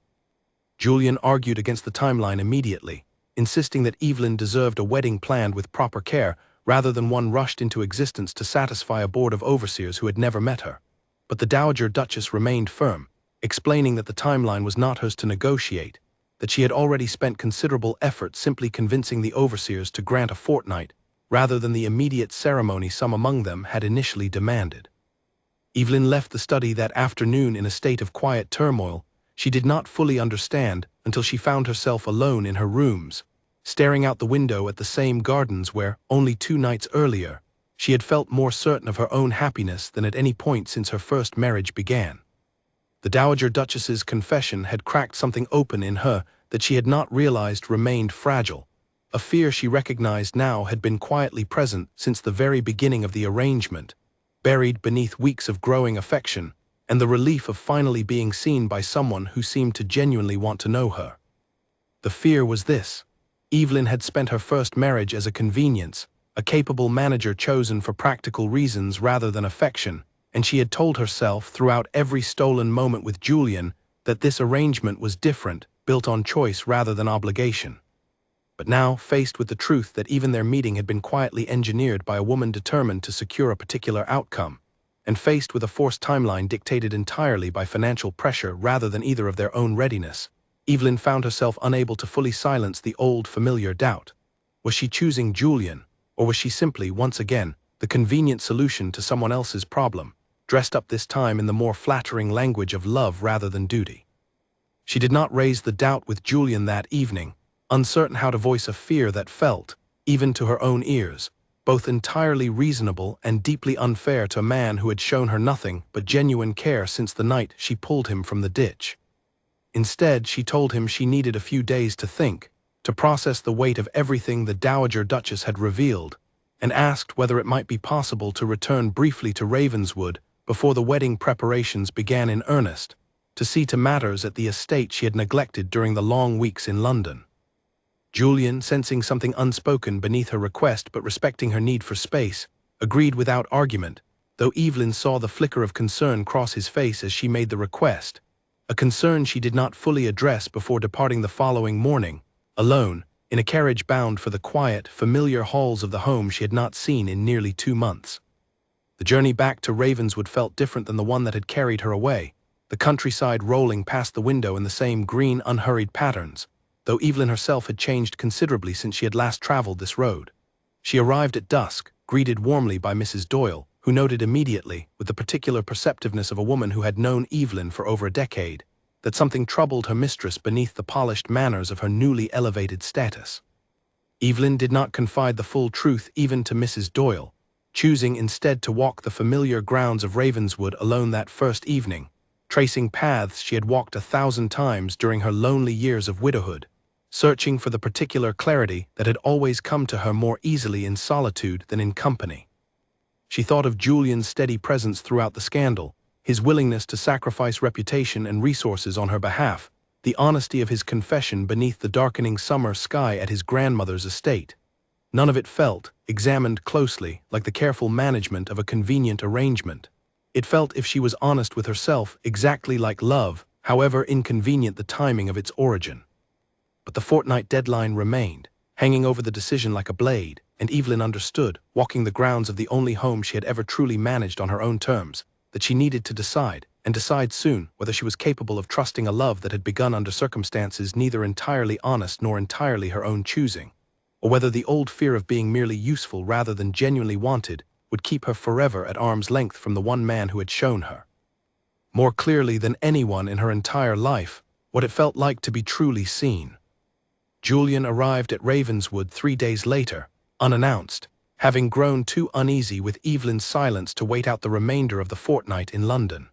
A: Julian argued against the timeline immediately, insisting that Evelyn deserved a wedding planned with proper care rather than one rushed into existence to satisfy a board of overseers who had never met her. But the Dowager Duchess remained firm, explaining that the timeline was not hers to negotiate, that she had already spent considerable effort simply convincing the overseers to grant a fortnight rather than the immediate ceremony some among them had initially demanded. Evelyn left the study that afternoon in a state of quiet turmoil she did not fully understand until she found herself alone in her rooms, staring out the window at the same gardens where, only 2 nights earlier, she had felt more certain of her own happiness than at any point since her first marriage began. The Dowager Duchess's confession had cracked something open in her that she had not realized remained fragile. A fear she recognized now had been quietly present since the very beginning of the arrangement, buried beneath weeks of growing affection and the relief of finally being seen by someone who seemed to genuinely want to know her. The fear was this: Evelyn had spent her first marriage as a convenience, a capable manager chosen for practical reasons rather than affection, and she had told herself throughout every stolen moment with Julian that this arrangement was different, built on choice rather than obligation. But now, faced with the truth that even their meeting had been quietly engineered by a woman determined to secure a particular outcome, and faced with a forced timeline dictated entirely by financial pressure rather than either of their own readiness, Evelyn found herself unable to fully silence the old familiar doubt. Was she choosing Julian, or was she simply, once again, the convenient solution to someone else's problem, dressed up this time in the more flattering language of love rather than duty? She did not raise the doubt with Julian that evening, uncertain how to voice a fear that felt, even to her own ears, both entirely reasonable and deeply unfair to a man who had shown her nothing but genuine care since the night she pulled him from the ditch. Instead, she told him she needed a few days to think, to process the weight of everything the Dowager Duchess had revealed, and asked whether it might be possible to return briefly to Ravenswood before the wedding preparations began in earnest, to see to matters at the estate she had neglected during the long weeks in London. Julian, sensing something unspoken beneath her request but respecting her need for space, agreed without argument, though Evelyn saw the flicker of concern cross his face as she made the request, a concern she did not fully address before departing the following morning, alone, in a carriage bound for the quiet, familiar halls of the home she had not seen in nearly 2 months. The journey back to Ravenswood felt different than the one that had carried her away, the countryside rolling past the window in the same green, unhurried patterns, though Evelyn herself had changed considerably since she had last traveled this road. She arrived at dusk, greeted warmly by Mrs. Doyle, who noted immediately, with the particular perceptiveness of a woman who had known Evelyn for over a decade, that something troubled her mistress beneath the polished manners of her newly elevated status. Evelyn did not confide the full truth even to Mrs. Doyle, choosing instead to walk the familiar grounds of Ravenswood alone that first evening, tracing paths she had walked 1,000 times during her lonely years of widowhood, searching for the particular clarity that had always come to her more easily in solitude than in company. She thought of Julian's steady presence throughout the scandal, his willingness to sacrifice reputation and resources on her behalf, the honesty of his confession beneath the darkening summer sky at his grandmother's estate. None of it felt, examined closely, like the careful management of a convenient arrangement. It felt, if she was honest with herself, exactly like love, however inconvenient the timing of its origin. But the fortnight deadline remained, hanging over the decision like a blade, and Evelyn understood, walking the grounds of the only home she had ever truly managed on her own terms, that she needed to decide, and decide soon, whether she was capable of trusting a love that had begun under circumstances neither entirely honest nor entirely her own choosing, or whether the old fear of being merely useful rather than genuinely wanted would keep her forever at arm's length from the one man who had shown her, more clearly than anyone in her entire life, what it felt like to be truly seen. Julian arrived at Ravenswood 3 days later, unannounced, having grown too uneasy with Evelyn's silence to wait out the remainder of the fortnight in London.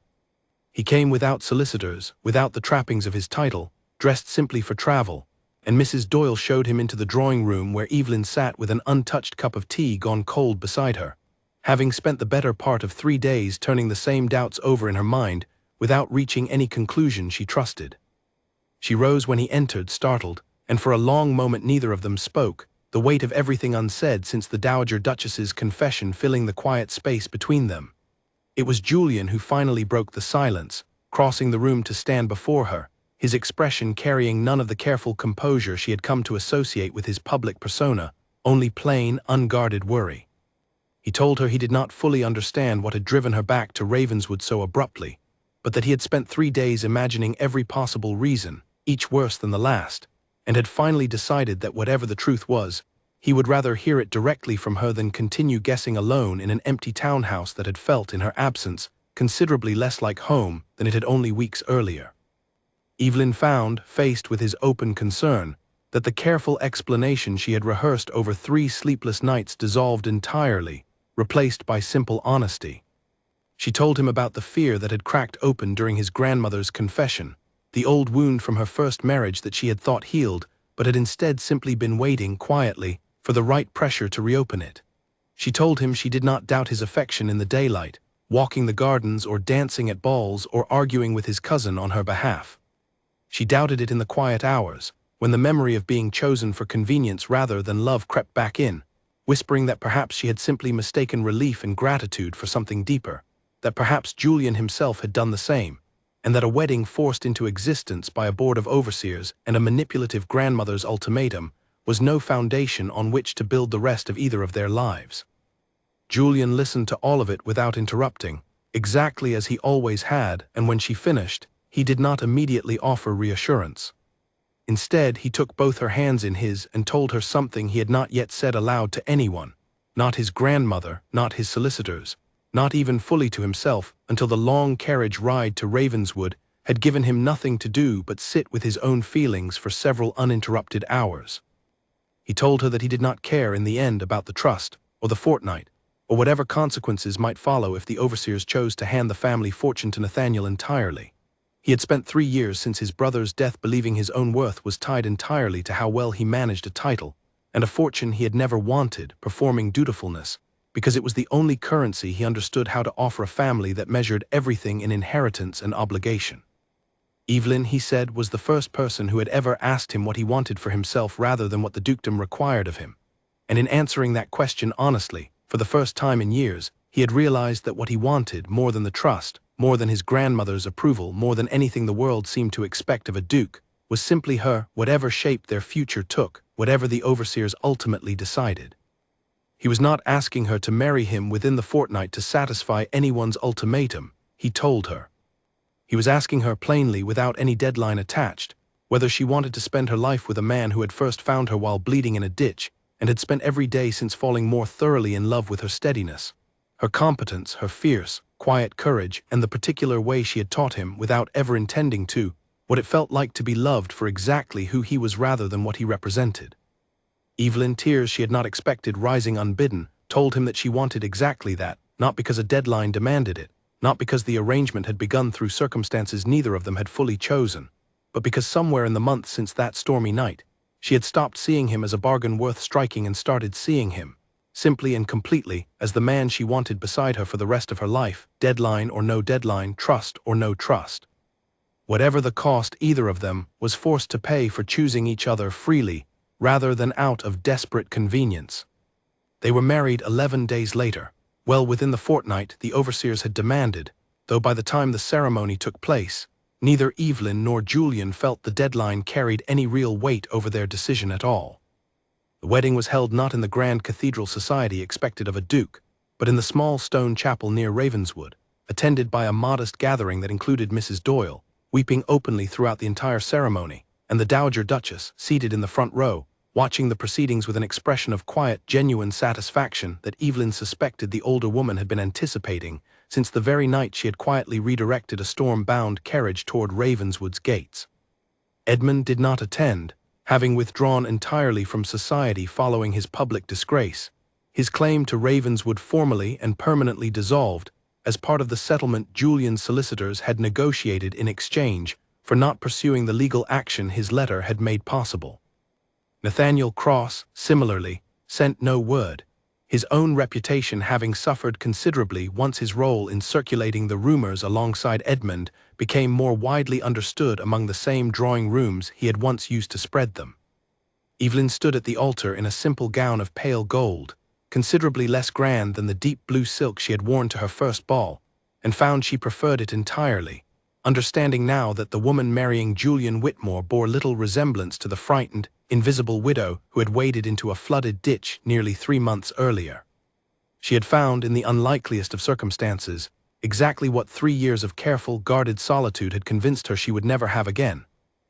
A: He came without solicitors, without the trappings of his title, dressed simply for travel, and Mrs. Doyle showed him into the drawing-room where Evelyn sat with an untouched cup of tea gone cold beside her, having spent the better part of 3 days turning the same doubts over in her mind without reaching any conclusion she trusted. She rose when he entered, startled, and for a long moment neither of them spoke, the weight of everything unsaid since the Dowager Duchess's confession filling the quiet space between them. It was Julian who finally broke the silence, crossing the room to stand before her, his expression carrying none of the careful composure she had come to associate with his public persona, only plain, unguarded worry. He told her he did not fully understand what had driven her back to Ravenswood so abruptly, but that he had spent 3 days imagining every possible reason, each worse than the last, and had finally decided that whatever the truth was, he would rather hear it directly from her than continue guessing alone in an empty townhouse that had felt, in her absence, considerably less like home than it had only weeks earlier. Evelyn found, faced with his open concern, that the careful explanation she had rehearsed over 3 sleepless nights dissolved entirely, replaced by simple honesty. She told him about the fear that had cracked open during his grandmother's confession, the old wound from her first marriage that she had thought healed, but had instead simply been waiting quietly for the right pressure to reopen it. She told him she did not doubt his affection in the daylight, walking the gardens or dancing at balls or arguing with his cousin on her behalf. She doubted it in the quiet hours, when the memory of being chosen for convenience rather than love crept back in, whispering that perhaps she had simply mistaken relief and gratitude for something deeper, that perhaps Julian himself had done the same, and that a wedding forced into existence by a board of overseers and a manipulative grandmother's ultimatum was no foundation on which to build the rest of either of their lives. Julian listened to all of it without interrupting, exactly as he always had, and when she finished, he did not immediately offer reassurance. Instead, he took both her hands in his and told her something he had not yet said aloud to anyone, not his grandmother, not his solicitors, not even fully to himself, until the long carriage ride to Ravenswood had given him nothing to do but sit with his own feelings for several uninterrupted hours. He told her that he did not care in the end about the trust, or the fortnight, or whatever consequences might follow if the overseers chose to hand the family fortune to Nathaniel entirely. He had spent 3 years since his brother's death believing his own worth was tied entirely to how well he managed a title, and a fortune he had never wanted, performing dutifulness, because it was the only currency he understood how to offer a family that measured everything in inheritance and obligation. Evelyn, he said, was the first person who had ever asked him what he wanted for himself rather than what the dukedom required of him, and in answering that question honestly, for the first time in years, he had realized that what he wanted, more than the trust, more than his grandmother's approval, more than anything the world seemed to expect of a duke, was simply her, whatever shape their future took, whatever the overseers ultimately decided. He was not asking her to marry him within the fortnight to satisfy anyone's ultimatum, he told her. He was asking her plainly, without any deadline attached, whether she wanted to spend her life with a man who had first found her while bleeding in a ditch, and had spent every day since falling more thoroughly in love with her steadiness, her competence, her fierce, quiet courage, and the particular way she had taught him, without ever intending to, what it felt like to be loved for exactly who he was rather than what he represented. Evelyn, tears she had not expected rising unbidden, told him that she wanted exactly that, not because a deadline demanded it, not because the arrangement had begun through circumstances neither of them had fully chosen, but because somewhere in the months since that stormy night, she had stopped seeing him as a bargain worth striking and started seeing him, simply and completely, as the man she wanted beside her for the rest of her life, deadline or no deadline, trust or no trust. Whatever the cost either of them was forced to pay for choosing each other freely, rather than out of desperate convenience. They were married 11 days later, well within the fortnight the overseers had demanded, though by the time the ceremony took place, Neither Evelyn nor Julian felt the deadline carried any real weight over their decision at all. The wedding was held not in the grand cathedral society expected of a duke, but in the small stone chapel near Ravenswood, attended by a modest gathering that included Mrs. Doyle, weeping openly throughout the entire ceremony, and the Dowager Duchess, seated in the front row, watching the proceedings with an expression of quiet, genuine satisfaction that Evelyn suspected the older woman had been anticipating since the very night she had quietly redirected a storm-bound carriage toward Ravenswood's gates. Edmund did not attend, having withdrawn entirely from society following his public disgrace, his claim to Ravenswood formally and permanently dissolved as part of the settlement Julian's solicitors had negotiated in exchange for not pursuing the legal action his letter had made possible. Nathaniel Cross, similarly, sent no word, his own reputation having suffered considerably once his role in circulating the rumors alongside Edmund became more widely understood among the same drawing rooms he had once used to spread them. Evelyn stood at the altar in a simple gown of pale gold, considerably less grand than the deep blue silk she had worn to her first ball, and found she preferred it entirely, understanding now that the woman marrying Julian Whitmore bore little resemblance to the frightened, invisible widow who had waded into a flooded ditch nearly 3 months earlier. She had found, in the unlikeliest of circumstances, exactly what 3 years of careful, guarded solitude had convinced her she would never have again,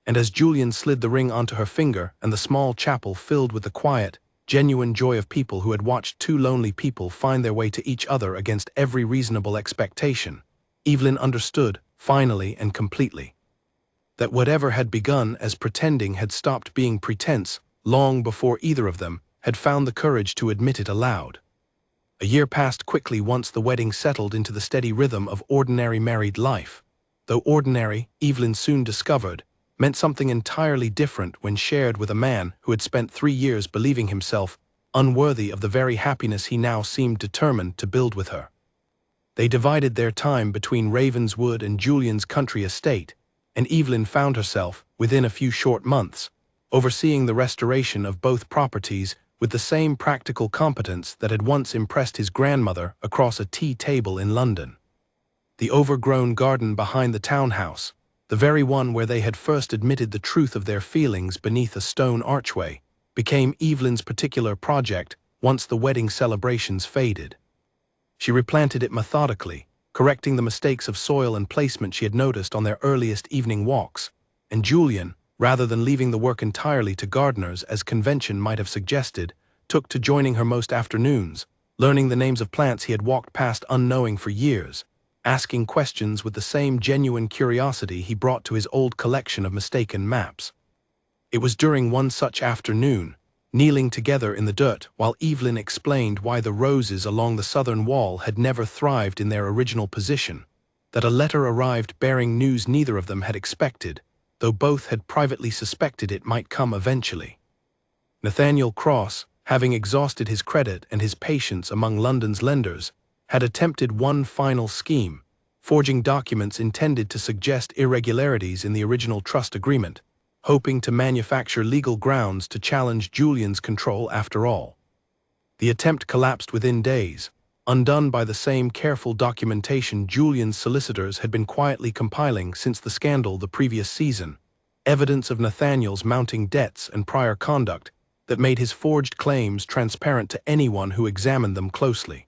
A: and as Julian slid the ring onto her finger and the small chapel filled with the quiet, genuine joy of people who had watched two lonely people find their way to each other against every reasonable expectation, Evelyn understood, finally and completely, that whatever had begun as pretending had stopped being pretense long before either of them had found the courage to admit it aloud. A year passed quickly once the wedding settled into the steady rhythm of ordinary married life, though ordinary, Evelyn soon discovered, meant something entirely different when shared with a man who had spent 3 years believing himself unworthy of the very happiness he now seemed determined to build with her. They divided their time between Ravenswood and Julian's country estate, and Evelyn found herself, within a few short months, overseeing the restoration of both properties with the same practical competence that had once impressed his grandmother across a tea table in London. The overgrown garden behind the townhouse, the very one where they had first admitted the truth of their feelings beneath a stone archway, became Evelyn's particular project once the wedding celebrations faded. She replanted it methodically, correcting the mistakes of soil and placement she had noticed on their earliest evening walks, and Julian, rather than leaving the work entirely to gardeners as convention might have suggested, took to joining her most afternoons, learning the names of plants he had walked past unknowing for years, asking questions with the same genuine curiosity he brought to his old collection of mistaken maps. It was during one such afternoon, kneeling together in the dirt while Evelyn explained why the roses along the southern wall had never thrived in their original position, that a letter arrived bearing news neither of them had expected, though both had privately suspected it might come eventually. Nathaniel Cross, having exhausted his credit and his patience among London's lenders, had attempted one final scheme, forging documents intended to suggest irregularities in the original trust agreement, hoping to manufacture legal grounds to challenge Julian's control after all. The attempt collapsed within days, undone by the same careful documentation Julian's solicitors had been quietly compiling since the scandal the previous season, evidence of Nathaniel's mounting debts and prior conduct that made his forged claims transparent to anyone who examined them closely.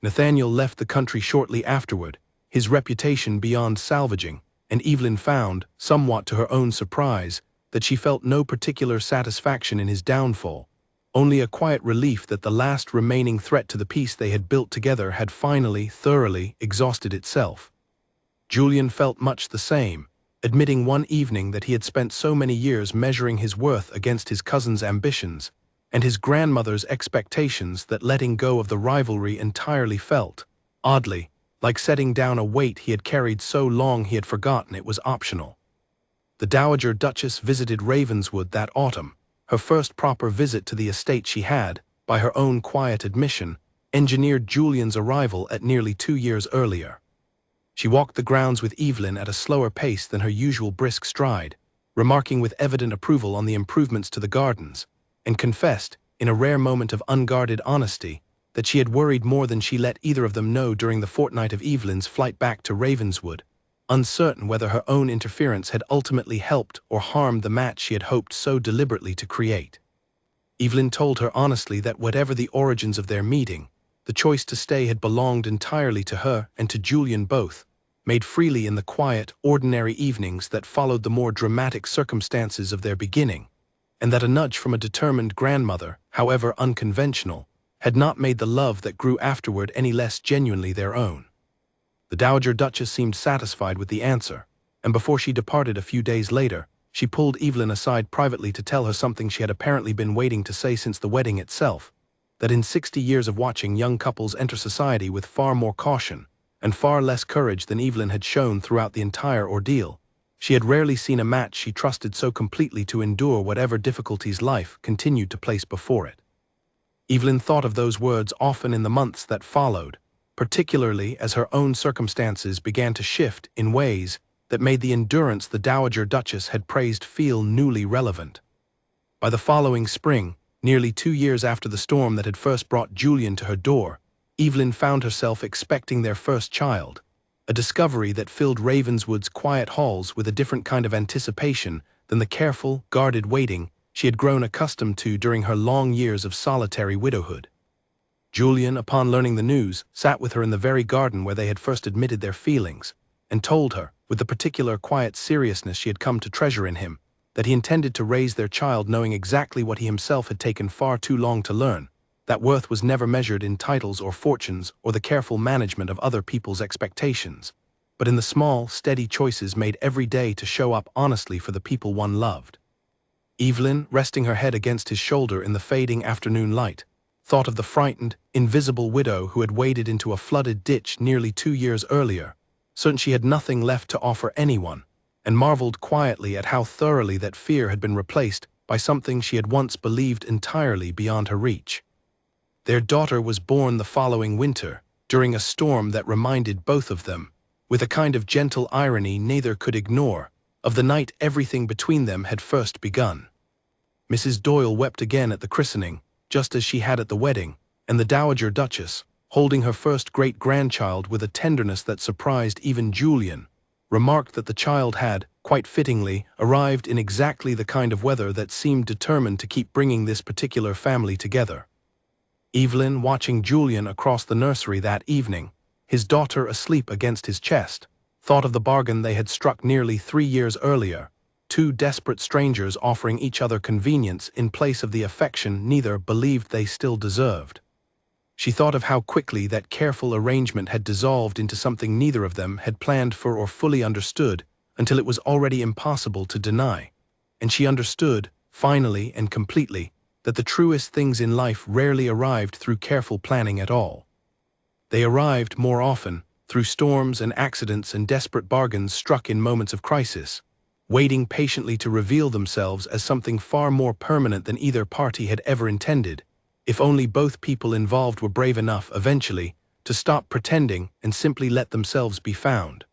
A: Nathaniel left the country shortly afterward, his reputation beyond salvaging, and Evelyn found, somewhat to her own surprise, that she felt no particular satisfaction in his downfall, only a quiet relief that the last remaining threat to the peace they had built together had finally, thoroughly exhausted itself. Julian felt much the same, admitting one evening that he had spent so many years measuring his worth against his cousin's ambitions, and his grandmother's expectations that letting go of the rivalry entirely felt, oddly, like setting down a weight he had carried so long he had forgotten it was optional. The Dowager Duchess visited Ravenswood that autumn, her first proper visit to the estate she had, by her own quiet admission, engineered Julian's arrival at nearly 2 years earlier. She walked the grounds with Evelyn at a slower pace than her usual brisk stride, remarking with evident approval on the improvements to the gardens, and confessed, in a rare moment of unguarded honesty, that she had worried more than she let either of them know during the fortnight of Evelyn's flight back to Ravenswood, uncertain whether her own interference had ultimately helped or harmed the match she had hoped so deliberately to create. Evelyn told her honestly that whatever the origins of their meeting, the choice to stay had belonged entirely to her and to Julian both, made freely in the quiet, ordinary evenings that followed the more dramatic circumstances of their beginning, and that a nudge from a determined grandmother, however unconventional, had not made the love that grew afterward any less genuinely their own. The Dowager Duchess seemed satisfied with the answer, and before she departed a few days later, she pulled Evelyn aside privately to tell her something she had apparently been waiting to say since the wedding itself, that in 60 years of watching young couples enter society with far more caution and far less courage than Evelyn had shown throughout the entire ordeal, she had rarely seen a match she trusted so completely to endure whatever difficulties life continued to place before it. Evelyn thought of those words often in the months that followed, particularly as her own circumstances began to shift in ways that made the endurance the Dowager Duchess had praised feel newly relevant. By the following spring, nearly 2 years after the storm that had first brought Julian to her door, Evelyn found herself expecting their first child, a discovery that filled Ravenswood's quiet halls with a different kind of anticipation than the careful, guarded waiting she had grown accustomed to during her long years of solitary widowhood. Julian, upon learning the news, sat with her in the very garden where they had first admitted their feelings, and told her, with the particular quiet seriousness she had come to treasure in him, that he intended to raise their child knowing exactly what he himself had taken far too long to learn, that worth was never measured in titles or fortunes or the careful management of other people's expectations, but in the small, steady choices made every day to show up honestly for the people one loved. Evelyn, resting her head against his shoulder in the fading afternoon light, thought of the frightened, invisible widow who had waded into a flooded ditch nearly 2 years earlier, certain she had nothing left to offer anyone, and marveled quietly at how thoroughly that fear had been replaced by something she had once believed entirely beyond her reach. Their daughter was born the following winter, during a storm that reminded both of them, with a kind of gentle irony neither could ignore, of the night everything between them had first begun. Mrs. Doyle wept again at the christening, just as she had at the wedding, and the Dowager Duchess, holding her first great-grandchild with a tenderness that surprised even Julian, remarked that the child had, quite fittingly, arrived in exactly the kind of weather that seemed determined to keep bringing this particular family together. Evelyn, watching Julian across the nursery that evening, his daughter asleep against his chest, thought of the bargain they had struck nearly 3 years earlier, 2 desperate strangers offering each other convenience in place of the affection neither believed they still deserved. She thought of how quickly that careful arrangement had dissolved into something neither of them had planned for or fully understood until it was already impossible to deny, and she understood, finally and completely, that the truest things in life rarely arrived through careful planning at all. They arrived, more often, through storms and accidents and desperate bargains struck in moments of crisis, waiting patiently to reveal themselves as something far more permanent than either party had ever intended, if only both people involved were brave enough, eventually, to stop pretending and simply let themselves be found.